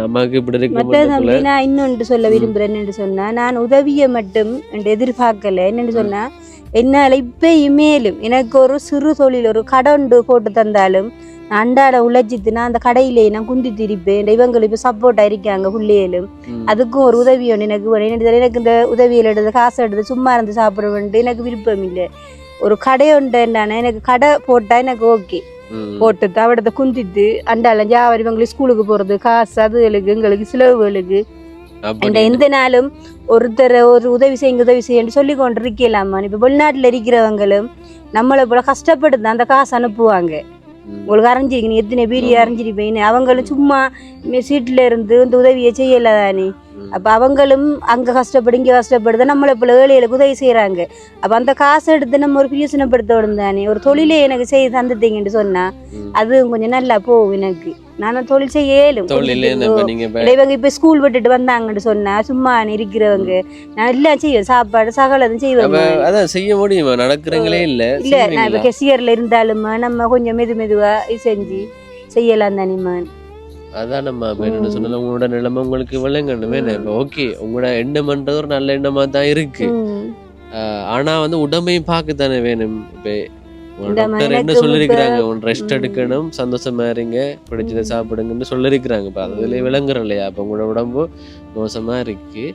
நமக்கு இப்படி இருக்கு.
நான் இன்னொன்று சொல்ல விரும்புகிறேன் என்று சொன்னா, நான் உதவியை மட்டும் எதிர்பார்க்கல. என்னென்னு சொன்னா என்னால் இப்போ மேலும் எனக்கு ஒரு சிறு தொழில் ஒரு கடை போட்டு தந்தாலும் அண்டாட உழைச்சித்துனா அந்த கடையிலே நான் குந்தி திரிப்பேன். இவங்களுக்கு இப்போ சப்போர்ட்டா இருக்காங்க பிள்ளைகளும். அதுக்கும் ஒரு உதவி ஒன்று எனக்கு இந்த உதவியில் எடுத்து காசு எடுத்து சும்மா இருந்து சாப்பிட எனக்கு விருப்பம் இல்லை. ஒரு கடை ஒன்றுனானே எனக்கு கடை போட்டா எனக்கு ஓகே. போட்டு தவிடத்தை குந்திட்டு அண்டால ஜாவரி இவங்களுக்கு ஸ்கூலுக்கு போறது காசு அதுகளுக்கு எங்களுக்கு செலவுகளுக்கு எந்த நாளும் ஒருத்தர் ஒரு உதவி செய்யுன்னு சொல்லி கொண்டு இருக்கலாமா. இப்ப வெளிநாட்டுல இருக்கிறவங்களும் நம்மளை போல கஷ்டப்பட்டு அந்த காசு அனுப்புவாங்க. உங்களுக்கு அறிஞ்சிருக்கீங்க எத்தனை பேர் அறிஞ்சிருப்பீங்க. அவங்களும் சும்மா சீட்டுல இருந்து இந்த உதவியை செய்யலாதானே. அப்ப அவங்களும் அங்க கஷ்டப்படு இங்க கஷ்டப்படுது நம்மளை போல ஏழைகளுக்கு உதவி செய்யறாங்க. அப்ப அந்த காசை எடுத்து நம்ம ஒரு பிரியோசனப்படுத்த தானே. ஒரு தொழிலே எனக்கு செய்ய தந்துட்டீங்கன்னு சொன்னா அது கொஞ்சம் நல்லா போகும். எனக்கு நானும் தொழில் செய்ய இயலும். இவங்க இப்ப ஸ்கூல் விட்டுட்டு வந்தாங்கன்னு சொன்னா சும்மா இருக்கிறவங்க நான் எல்லாம் செய்வேன். சாப்பாடு சகலதும் செய்வேன்.
செய்ய முடியுமா? நடக்கிறங்களே இல்ல
இல்ல நான் இப்ப கெசியர்ல இருந்தாலும் நம்ம கொஞ்சம் மெதுவா செஞ்சு செய்யலாம் தானேம்மா.
அதான் நம்ம என்ன சொன்னாலும் உங்களோட நிலைமை உங்களுக்கு விளங்கணுமே. ஓகே உங்களோட எண்ணம்ன்றது ஒரு நல்ல எண்ணமா தான் இருக்கு. ஆனா வந்து உடம்பையும் பார்க்கத்தானே வேணும். இப்ப என்ன சொல்லிருக்கிறாங்க, ரெஸ்ட் எடுக்கணும், சந்தோஷமா இருங்க, பிடிச்சதை சாப்பிடுங்கன்னு சொல்லிருக்கிறாங்க. இப்ப அதுல விளங்குறோம் இல்லையா? அப்ப உங்களோட உடம்பு மோசமா இருக்கு.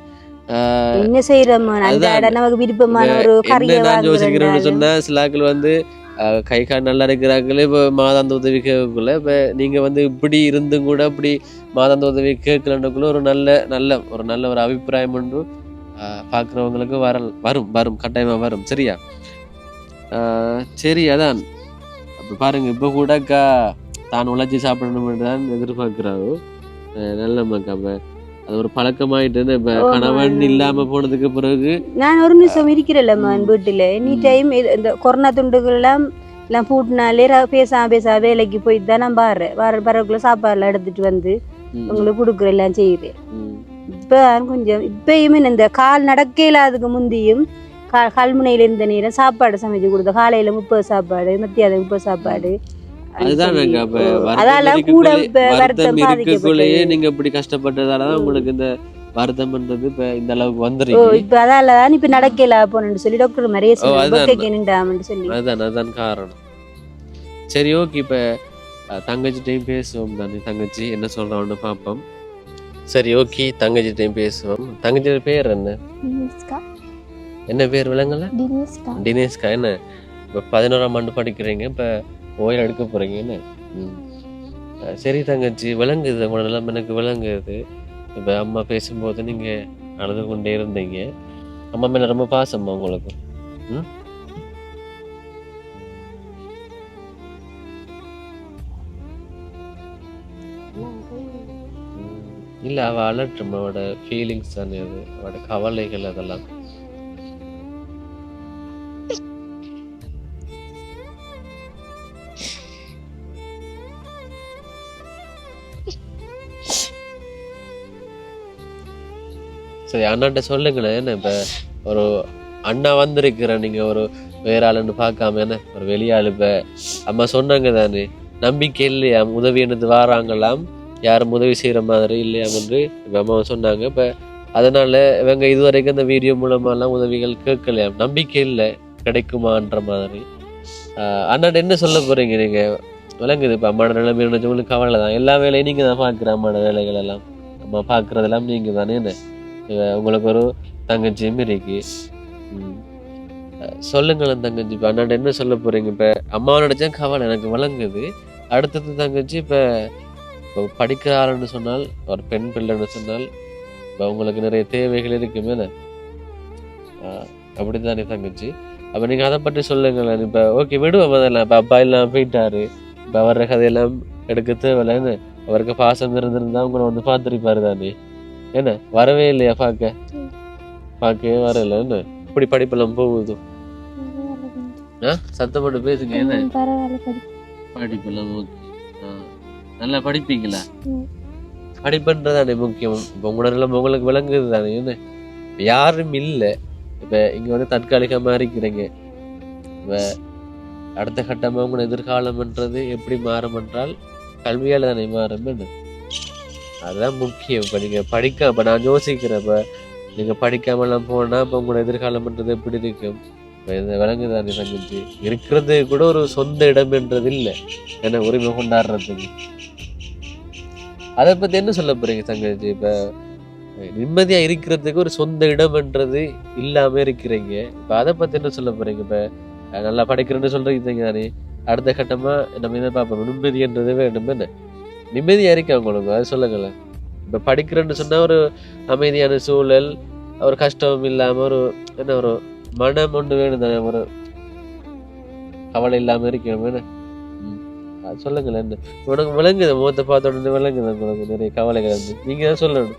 என்ன செய்யறோம்
யோசிக்கிறேன்னு சொன்னா சிலாக்கள் வந்து கை கால் நல்லா இருக்கிறாங்களே இப்போ மாதாந்த உதவி கேட்கக்குள்ள. இப்போ நீங்கள் வந்து இப்படி இருந்தும் கூட அப்படி மாதாந்த உதவி கேட்கலன்றக்குள்ள ஒரு நல்ல ஒரு அபிப்பிராயம் ஒன்று பார்க்குறவங்களுக்கு வரும் கட்டாயமாக வரும். சரியா? சரி அதான் அப்போ பாருங்க இப்போ கூடக்கா தான் உழைச்சி சாப்பிடணும்னு தான் எதிர்பார்க்குறாவோ நல்ல மக்கா. அப்போ அது ஒரு பழக்கமாயிட்டு இப்போ கணவன் இல்லாம போனதுக்கு பிறகு
நான் ஒரு நிமிஷம் இருக்கிறல்லம்மா வீட்டுல எனி டைம் இந்த கொரோனா துண்டுகள் எல்லாம் பூட்டினாலே பேசா வேலைக்கு போய் தான் நான் வரக்குள்ள சாப்பாடுலாம் எடுத்துட்டு வந்து உங்களுக்கு கொடுக்குற எல்லாம் செய்யுது. இப்ப கொஞ்சம் இப்பயுமே இந்த கால் நடக்க இல்லாததுக்கு முந்தியும் கல்முனையில இருந்த நேரம் சாப்பாடு சமைச்சு கொடுத்த காலையில 30 சாப்பாடு மத்தியானம் 30 சாப்பாடு. அதெல்லாம் கூட வருத்தம்
இருக்கக்குள்ளேயே நீங்க இப்படி கஷ்டப்பட்டதாலதான் உங்களுக்கு இந்த வருத்தம் பண்றது இப்ப இந்த அளவுக்கு வந்துருக்கு.
இப்ப அதாலதான் இப்ப நடக்கல போனு சொல்லி டாக்டர் நிறைய சொல்லி
அதான் காரணம். சரி ஓகே, இப்ப தங்கச்சிட்டையும் பேசுவோம் தானே. தங்கச்சி என்ன சொல்றான்னு பாப்போம். சரி ஓகே, தங்கச்சிட்டையும் பேசுவோம். தங்கச்சி பேர் என்ன? என்ன பேர் விளங்கல? தினேஷ்கா. என்ன இப்ப 11ஆம் ஆண்டு படிக்கிறீங்க, இப்ப ஓயில் எடுக்க போறீங்க என்ன? சரி தங்கச்சி, விளங்குது உங்களோட நிலைமை எனக்கு விளங்குது. இப்ப அம்மா பேசும்போது நீங்க அழுது கொண்டே இருந்தீங்க. அம்மா மேல ரொம்ப பாசம்மா உங்களுக்கு. இல்ல அவ அலட்டும், அவட ஃபீலிங்ஸ் தானே அது, அவட கவலைகள் அதெல்லாம். சரி அண்ணாட்ட சொல்லுங்களேன். என்ன இப்ப ஒரு அண்ணா வந்திருக்கிற நீங்க ஒரு வேற ஆளுன்னு பார்க்காம என்ன ஒரு வெளியாளு. இப்ப அம்மா சொன்னாங்க தானே, நம்பிக்கை இல்லையாம், உதவி என்னது வாராங்களாம், யாரும் உதவி செய்யற மாதிரி இல்லையாம் என்று இப்ப அம்மா சொன்னாங்க. இப்ப அதனால இவங்க இதுவரைக்கும் அந்த வீடியோ மூலமா எல்லாம் உதவிகள் கேட்கலையாம், நம்பிக்கை இல்லை கிடைக்குமான்ற மாதிரி. அண்ணாட்ட என்ன சொல்ல போறீங்க நீங்க? விளங்குது இப்ப அம்மாவோட நிலைமை உங்களுக்கு கவலை தான். எல்லா வேலையும் நீங்க தான் பாக்குற, அம்மாவோட வேலைகள் எல்லாம் அம்மா பாக்குறதெல்லாம் நீங்க தானே. என்ன உங்களுக்கு ஒரு தங்கச்சியும் இருக்கு. சொல்லுங்களேன் தங்கச்சி, இப்ப அண்ணாண்ட என்ன சொல்ல போறீங்க? இப்ப அம்மாவை நினைச்சா கவலை எனக்கு விளங்குது. அடுத்தது தங்கச்சி, இப்போ படிக்கிற ஆளுன்னு சொன்னால், ஒரு பெண் பிள்ளைன்னு சொன்னால் இப்போ உங்களுக்கு நிறைய தேவைகள் இருக்குமே. அப்படித்தானே தங்கச்சி? அப்ப நீங்க அதை பற்றி சொல்லுங்களேன். இப்ப ஓகே விடுவோம் அதெல்லாம். இப்ப அப்பா எல்லாம் போயிட்டாரு, இப்ப வர்ற கதையெல்லாம் எடுக்க தேவையில்லைன்னு அவருக்கு பாசம் இருந்திருந்தா உங்களை வந்து பார்த்துருப்பாரு தானே. என்ன வரவே இல்லையா? பார்க்கவே வரல. என்ன இப்படி படிப்பெல்லாம் போகுது? சத்தப்பட்டு பேசுங்க. என்ன படிப்பெல்லாம் ஓகே, நல்லா படிப்பீங்களா? படிப்புன்றதானே முக்கியம். இப்போ உங்களோட உங்களுக்கு விளங்குது தானே. என்ன யாரும் இல்லை, இப்ப இங்க வந்து தற்காலிகமா இருக்கிறீங்க. இப்ப அடுத்த கட்டமா உங்களோட எதிர்காலம்ன்றது எப்படி மாறும் என்றால் கல்வியால தானே மாறும். என்ன அதுதான் முக்கியம். இப்ப நீங்க இப்ப நான் யோசிக்கிறேன், இப்ப நீங்க படிக்காமலாம் போனா இப்ப உங்களோட எதிர்காலம்ன்றது எப்படி இருக்கும்? இந்த விலங்குதானே தங்கச்சி, இருக்கிறது கூட ஒரு சொந்த இடம்ன்றது இல்லை, என்ன உரிமை கொண்டாடுறதுக்கு. அதை பத்தி என்ன சொல்ல போறீங்க தங்கச்சி? இப்ப நிம்மதியா இருக்கிறதுக்கு ஒரு சொந்த இடம்ன்றது இல்லாம இருக்கிறீங்க. இப்ப அதை பத்தி என்ன சொல்ல போறீங்க? இப்ப நல்லா படிக்கிறேன்னு சொல்றீங்க தானே, அடுத்த கட்டமா நம்ம என்ன பார்ப்போம், நிம்மதின்றது வேண்டும். என்ன நிம்மதியா இருக்கா உங்களுக்கு? அது சொல்லுங்களேன். இப்ப படிக்கிறேன்னு சொன்னா ஒரு அமைதியான சூழல், ஒரு கஷ்டம் இல்லாம ஒரு என்ன ஒரு மனம் ஒன்று வேணும் தானே, ஒரு கவலை இல்லாம இருக்கணும். என்ன அது சொல்லுங்களேன். என்ன உனக்கு விளங்குது, முகத்தை பார்த்த உடனே விளங்குது உங்களுக்கு நிறைய கவலைகள் இருந்து. நீங்க தான் சொல்லணும்.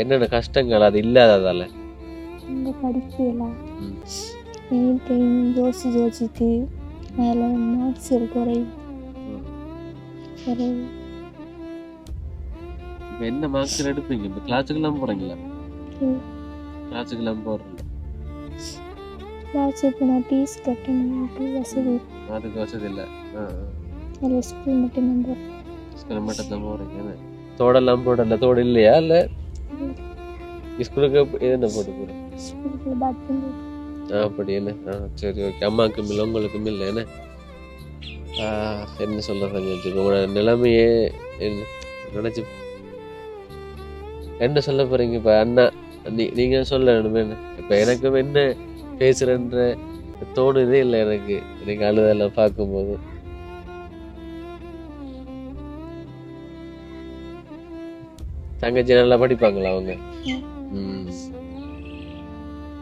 என்னென்ன கஷ்டங்கள் அது இல்லாததால
படிக்கலாம் யோசிச்சு மேல மார்க்ஸ் குறையும்.
இப்போ என்ன மார்க்ஸ் எடுப்பீங்க? இப்போ கிளாஸுக்கெல்லாம் போறீங்களா? கிளாஸுக்கெல்லாம் போறீங்க?
கிளாஸ் இப்போ நான் ஃபீஸ் கட்டணும், வசதி
அதுக்கு வசதி இல்லை.
ஸ்கூல் மட்டும் நம்பர்
ஸ்கூல் மட்டும் தான் போறீங்க. தோடெல்லாம் போடல? தோடு இல்லையா? இல்லை ஸ்கூலுக்கு என்ன போட்டு போறேன்? அப்படி என்ன? சரி ஓகே. அம்மாவுக்கும் இல்லை உங்களுக்கும் இல்லை. என்ன என்ன சொல்றாங்க உங்களோட நிலைமையே நினைச்சு என்ன சொல்ல போறீங்க? இப்ப அண்ணா நீங்க சொல்லணும். என்ன இப்ப எனக்கும் என்ன பேசுறேன்ற தோணுதே இல்லை எனக்கு, நீங்க அழுதெல்லாம் பார்க்கும்போது. தங்கச்சி நல்லா படிப்பாங்களா அவங்க?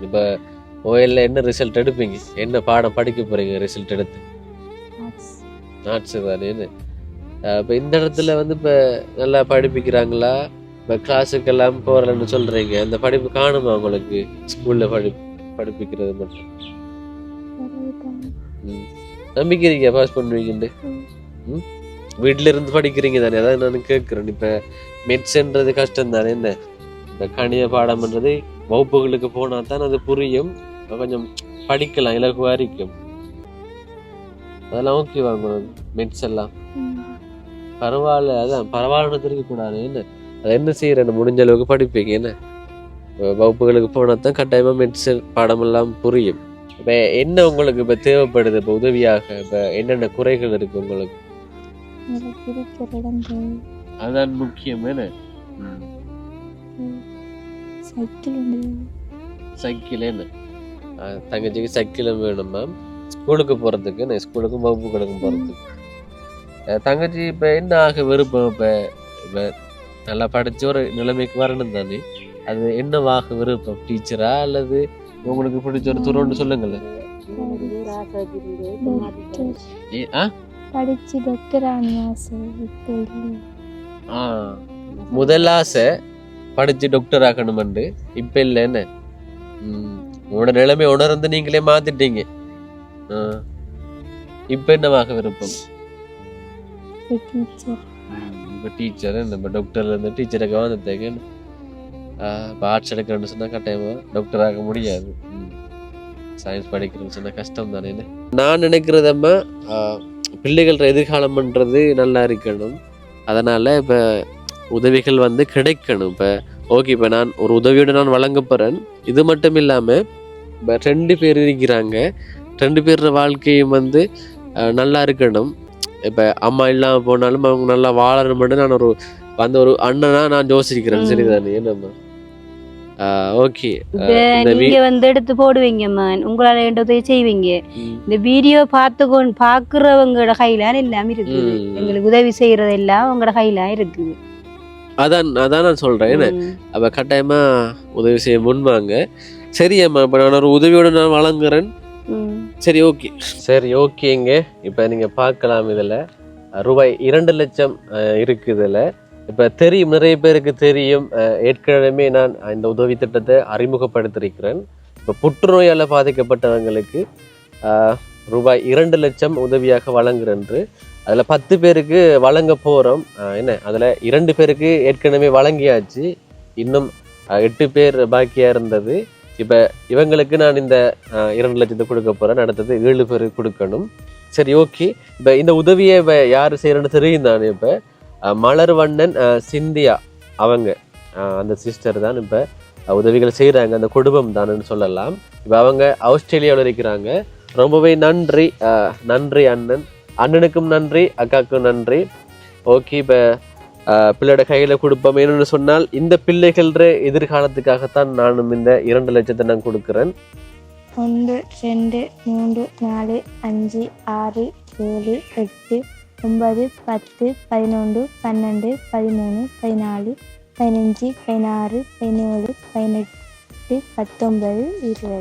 இப்போ ஓஎல்ல என்ன ரிசல்ட் எடுப்பீங்க? என்ன பாடம் படிக்க போறீங்க ரிசல்ட் எடுத்து? ஆர்ட்ஸ் தானே. இப்போ இந்த இடத்துல வந்து இப்போ நல்லா படிப்பிக்கிறாங்களா? இப்போ கிளாஸுக்கெல்லாம் போகிறேன்னு சொல்கிறீங்க, அந்த படிப்பு காணுமா உங்களுக்கு? ஸ்கூலில் படிப்பிக்கிறது மட்டும் நம்பிக்கிறீங்க பாஸ் பண்ணுவீங்கன்னு? வீட்டில இருந்து படிக்கிறீங்க தானே, அதான் நான் கேட்குறேன். இப்போ மெட்ஸ்ன்றது கஷ்டம் தானே. என்ன இந்த கணித பாடம்ன்றது வகுப்புகளுக்கு போனால் தான் அது புரியும், கொஞ்சம் படிக்கலாம், இலகுவாக இருக்கும். அதெல்லாம் ஓகே வாங்க மெட்ஸ் எல்லாம் பரவாயில்ல. அதான் பரவாயில்லன்னு தெரியக்கூடாது. என்ன அதை என்ன செய்யறேன்னு முடிஞ்ச அளவுக்கு படிப்பீங்க. என்ன வகுப்புகளுக்கு போனால் தான் கட்டாயமாக மெட்ஸ் பாடமெல்லாம் புரியும். இப்போ என்ன உங்களுக்கு இப்போ தேவைப்படுது இப்போ உதவியாக? இப்போ என்னென்ன குறைகள் இருக்கு உங்களுக்கு? அதான் முக்கியம். என்ன சைக்கிள் என்ன தங்கச்சிக்கு சைக்கிளும் வேணும் மேம் ஸ்கூலுக்கு போகிறதுக்கு, நான் ஸ்கூலுக்கும் வகுப்புகளுக்கும் போகிறதுக்கு. தங்கச்சி இப்போ என்ன ஆக விருப்பம்? இப்போ நல்லா படித்த ஒரு நிலைமைக்கு வரணும் தானே, அது என்னவாக விருப்பம்? டீச்சரா அல்லது உங்களுக்கு பிடிச்ச ஒரு துறவுன்னு சொல்லுங்களேன். முதல் ஆசை படிச்சு டாக்டர் ஆகணும்னு, இப்ப இல்ல. என்ன உங்களோட நிலைமை உணர்ந்து நீங்களே மாத்திட்டீங்க. இப்ப என்னவாக விருப்பம்? டீச்சர். நம்ம டாக்டர்ல இருந்து டீச்சருக்கு வந்துட்டேங்க. இப்போ ஆர்ட்ஸ் எடுக்கிறேன்னு சொன்னா கட்டாயமா டாக்டர் ஆக முடியாது. சயின்ஸ் படிக்கிறேன்னு சொன்னா கஷ்டம் தானே. நான் நினைக்கிறதம்மா பிள்ளைகள எதிர்காலம்ன்றது நல்லா இருக்கணும். அதனால இப்போ உதவிகள் வந்து கிடைக்கணும். இப்போ ஓகே, இப்போ நான் ஒரு உதவியோடு நான் வழங்க போகிறேன். இது மட்டும் இல்லாமல் இப்போ 2 பேர் இருக்கிறாங்க, 2 பேர் வாழ்க்கையும் வந்து நல்லா இருக்கணும். இப்போ அம்மா இல்லாமல் போனாலும் அவங்க நல்லா வாழணும்னு நான் ஒரு அண்ணனா நான் யோசிக்கிறேன். சரிதானே? நம்ம ஓகே,
நீங்க வந்து எடுத்து போடுவீங்கம்மா, உங்களால என்ன உதவி செய்வீங்க. இந்த வீடியோ பாக்குறவங்களோட கையில எல்லாம் இருக்குது, எங்களுக்கு உதவி செய்யறது எல்லாம் உங்களோட கையில இருக்குது.
அதான் நான் சொல்றேன். அப்ப கட்டாயமா உதவி செய்ய முன்வாங்க. சரி அம்மா, இப்ப நான் ஒரு உதவியோட நான் வழங்குறேன். சரி ஓகேங்க. இப்ப நீங்க பார்க்கலாம், இதுல ரூபாய் 2 லட்சம் இருக்கு. இதுல இப்ப தெரியும், நிறைய பேருக்கு தெரியும். ஏற்கனவே நான் இந்த உதவி திட்டத்தை அறிமுகப்படுத்திருக்கிறேன். இப்ப புற்றுநோயால பாதிக்கப்பட்டவங்களுக்கு ரூபாய் 2 லட்சம் உதவியாக வழங்குறேன். அதுல 10 பேருக்கு வழங்க போறோம். என்ன அதுல 2 பேருக்கு ஏற்கனவே வழங்கியாச்சு, இன்னும் 8 பேர் பாக்கியா இருந்தது. இப்ப இவங்களுக்கு நான் இந்த 2 லட்சத்தை கொடுக்க போறேன். அடுத்தது 7 பேருக்கு கொடுக்கணும். சரி ஓகே. இப்ப இந்த உதவியை யாரு செய்யறேன்னு தெரியும் தானே. இப்ப மலர்வண்ணன் சிந்தியா அவங்க அந்த சிஸ்டர் தான் இப்ப உதவிகள் செய்யறாங்க, அந்த குடும்பம் தானு சொல்லலாம். இப்ப அவங்க ஆஸ்திரேலியாவில் இருக்கிறாங்க. ரொம்பவே நன்றி அண்ணனுக்கும் நன்றி, அக்காவுக்கும் நன்றி. ஓகே, இப்ப பிள்ளையோட கையில கொடுப்போம். என்னன்னு சொன்னால் இந்த பிள்ளைகள எதிர்காலத்துக்காகத்தான் நானும் இந்த 2 லட்சத்தை நான் கொடுக்குறேன்.
1 2 3 4 5 6 7 8 9 10 11 12 13 14 15 16 17 18 19 20.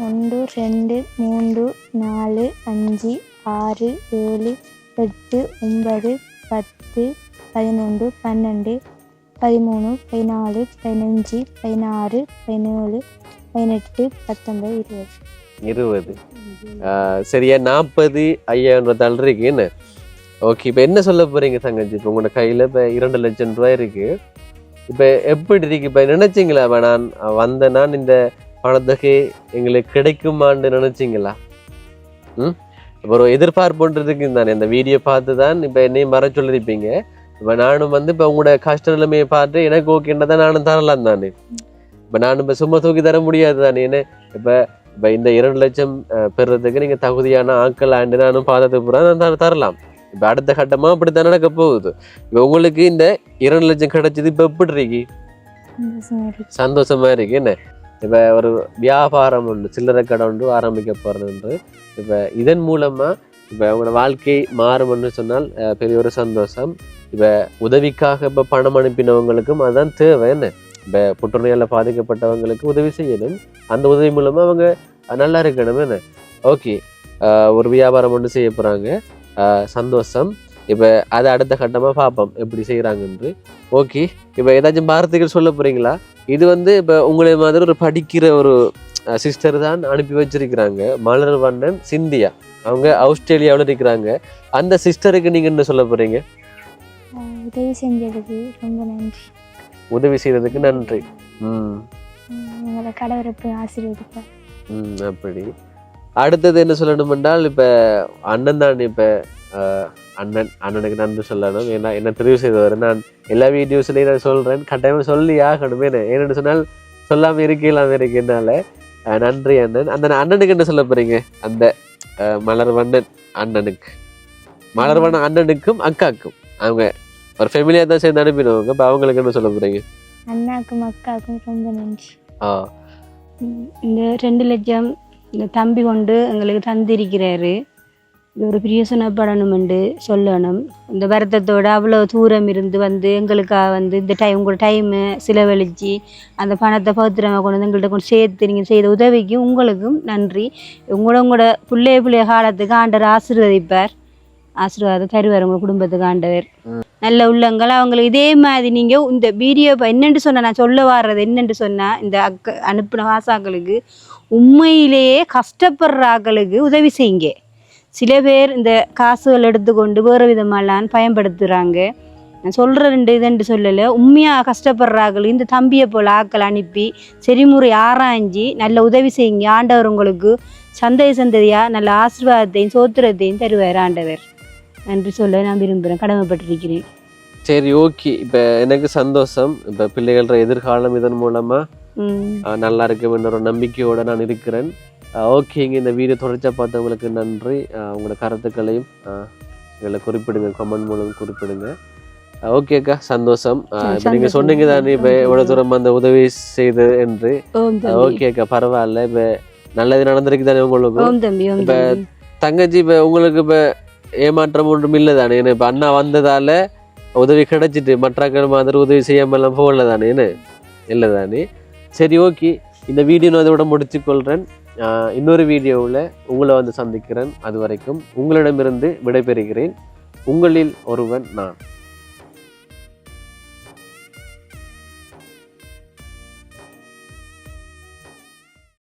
1 2 3 4 5 6 7 8 9 10 11 12 13 14 15 16 17 18 19
20. சரியா 40,500 இருக்கு. என்ன ஓகே, இப்ப என்ன சொல்ல போறீங்க தங்கச்சி? இப்ப உங்களோட கையில இப்ப 2 லட்சம் ரூபாய் இருக்கு. இப்ப எப்படி இருக்கு? இப்ப நினைச்சீங்களா நான் நான் இந்த பணத்தொகை எங்களுக்கு கிடைக்குமான்னு நினைச்சீங்களா? ஒரு எதிர்பார்ப்புன்றதுக்கு தானே இந்த வீடியோ பார்த்து தான் இப்ப என்னையும் வர சொல்லிருப்பீங்க. இப்ப நானும் வந்து இப்ப உங்களோட கஷ்ட நிலைமையை பார்த்து எனக்கு ஓகேன்றதான் நானும் தரலாம் தானே. இப்ப நானும் இப்ப சும்மா தூக்கி தர முடியாது தானே. என்ன இப்ப இந்த 2 லட்சம் பெறுறதுக்கு நீங்க தகுதியான ஆட்கள் ஆண்டு நானும் பாதத்துக்கு பூரா நான் தரலாம். இப்ப அடுத்த கட்டமா அப்படித்தான் நடக்க போகுது. இப்ப உங்களுக்கு இந்த 2 லட்சம் கிடைச்சது இப்ப எப்படி இருக்கு? சந்தோஷமா இருக்கு. என்ன இப்ப ஒரு வியாபாரம் ஒன்று, சில்லறை கடை ஒன்று ஆரம்பிக்க போறது. இப்ப இதன் மூலமா இப்ப உங்களோட வாழ்க்கை மாறும்னு சொன்னால் பெரிய ஒரு சந்தோஷம். இப்போ உதவிக்காக இப்போ பணம் அனுப்பினவங்களுக்கும் அதுதான் தேவை. என்ன இப்போ புற்றுநோயால் பாதிக்கப்பட்டவங்களுக்கு உதவி செய்யணும், அந்த உதவி மூலமாக அவங்க நல்லா இருக்கணும். என்ன ஓகே, ஒரு வியாபாரம் ஒன்று செய்ய போகிறாங்க, சந்தோஷம். இப்போ அதை அடுத்த கட்டமாக பார்ப்போம் எப்படி செய்கிறாங்கன்று. ஓகே, இப்போ ஏதாச்சும் வார்த்தைகள் சொல்ல போகிறீங்களா? இது வந்து இப்போ உங்களை மாதிரி ஒரு படிக்கிற ஒரு சிஸ்டர் தான் அனுப்பி வச்சிருக்கிறாங்க, மலர்வண்ணன் சிந்தியா. அவங்க ஆஸ்திரேலியாவில் இருக்கிறாங்க. அந்த சிஸ்டருக்கு நீங்கள் என்ன சொல்ல போகிறீங்க?
உதவி செஞ்சதுக்கு ரொம்ப நன்றி.
உதவி செய்ததுக்கு நன்றி.
உங்களை கடவுளுக்கு ஆசீர்வதிப்பார்.
அப்படி அடுத்தது என்ன சொல்லணும் என்றால், இப்போ அண்ணன் தான், இப்போ அண்ணனுக்கு நன்றி சொல்லணும். ஏன்னா என்ன தெரிவு செய்தவர், நான் எல்லா வீடியோஸ்லையும் நான் சொல்கிறேன், கட்டாயமாக சொல்லி ஆகணும். ஏன்னு சொன்னால் சொல்லாமல் இருக்கனால நன்றி அண்ணன். அந்த அண்ணனுக்கு என்ன சொல்ல போகிறீங்க? அந்த மலர்வண்ணன் அண்ணனுக்கு, மலர்வண்ணன் அண்ணனுக்கும் அக்காக்கும், அவங்க ஒரு ஃபேமிலியாக தான் சேர்ந்து அனுப்பிடுவாங்க. இப்போ அவங்களுக்கு என்ன சொல்ல போகிறீங்க?
அண்ணாக்கும் அக்காக்கும் ரொம்ப நன்றி.
இந்த 2 லட்சம் இந்த தம்பி கொண்டு எங்களுக்கு தந்திருக்கிறாரு. இது ஒரு பிரியோசனப்படணுமென்று சொல்லணும். இந்த வருத்தத்தோட அவ்வளோ தூரம் இருந்து வந்து எங்களுக்காக வந்து இந்த உங்களோட டைமு செலவழித்து அந்த பணத்தை பத்திரமாக கொண்டு வந்து எங்கள்கிட்ட கொண்டு சேர்த்து நீங்கள் செய்த உதவிக்கு உங்களுக்கும் நன்றி. உங்களோட பிள்ளைய காலத்துக்கு ஆண்டவர் ஆசீர்வதிப்பார், ஆசீர்வாதம் தருவார் உங்கள் குடும்பத்துக்கு ஆண்டவர். நல்ல உள்ளங்கள் அவங்களுக்கு இதே மாதிரி நீங்கள் இந்த வீடியோ இப்போ என்னென்று சொன்னால், நான் சொல்ல வர்றது என்னென்று சொன்னால், இந்த அனுப்பின ஆசாக்களுக்கு உண்மையிலேயே கஷ்டப்படுற ஆக்களுக்கு உதவி செய்யுங்க. சில பேர் இந்த காசுகள் எடுத்துக்கொண்டு வேறு விதமாலாம் பயன்படுத்துகிறாங்க. நான் சொல்கிற இதுன்னு சொல்லலை, உண்மையாக கஷ்டப்படுற ஆக்கள் இந்த தம்பியை போல் ஆக்கள் அனுப்பி செறிமுறை ஆராய்ஞ்சி நல்ல உதவி செய்யுங்க. ஆண்டவர் உங்களுக்கு சந்ததியாக நல்ல ஆசீர்வாதத்தையும் சோத்திரத்தையும் தருவார் ஆண்டவர். நன்றி சொல்ல நான் விரும்புகிறேன், கடமைப்பட்டிருக்கிறேன்.
சரி, ஓகே. இப்போ எனக்கு சந்தோஷம். இப்போ பிள்ளைகள எதிர்காலம் இதன் மூலமாக நல்லா இருக்கும் என்ற ஒரு நம்பிக்கையோடு நான் இருக்கிறேன். ஓகேங்க, இந்த வீடியோ தொடர்ச்சியாக பார்த்தவங்களுக்கு நன்றி. உங்களோட கருத்துக்களையும் எங்களை குறிப்பிடுங்க, கமெண்ட் மூலம் குறிப்பிடுங்க. ஓகேக்கா, சந்தோஷம். இப்போ நீங்கள் சொன்னீங்க தானே இப்போ எவ்வளோ தூரம் அந்த உதவி செய்து என்று. ஓகேக்கா, பரவாயில்ல. இப்போ நல்லது நடந்திருக்கு தானே உங்களுக்கு? இப்போ தங்கச்சி, இப்போ உங்களுக்கு இப்போ ஏமாற்றம் ஒன்றும் இல்லை தானே? ஏன்னா இப்போ அண்ணா வந்ததால் உதவி கிடைச்சிட்டு மற்றாக்கள் மாதிரி உதவி செய்யாமலாம் போகல தானே? இல்லை தானே? சரி, ஓகே. இந்த வீடியோ நான் அதோட முடிச்சுக்கொள்கிறேன். இன்னொரு வீடியோவில் உங்களை வந்து சந்திக்கிறேன். அது வரைக்கும் உங்களிடமிருந்து விடைபெறுகிறேன். உங்களில் ஒருவன் நான்.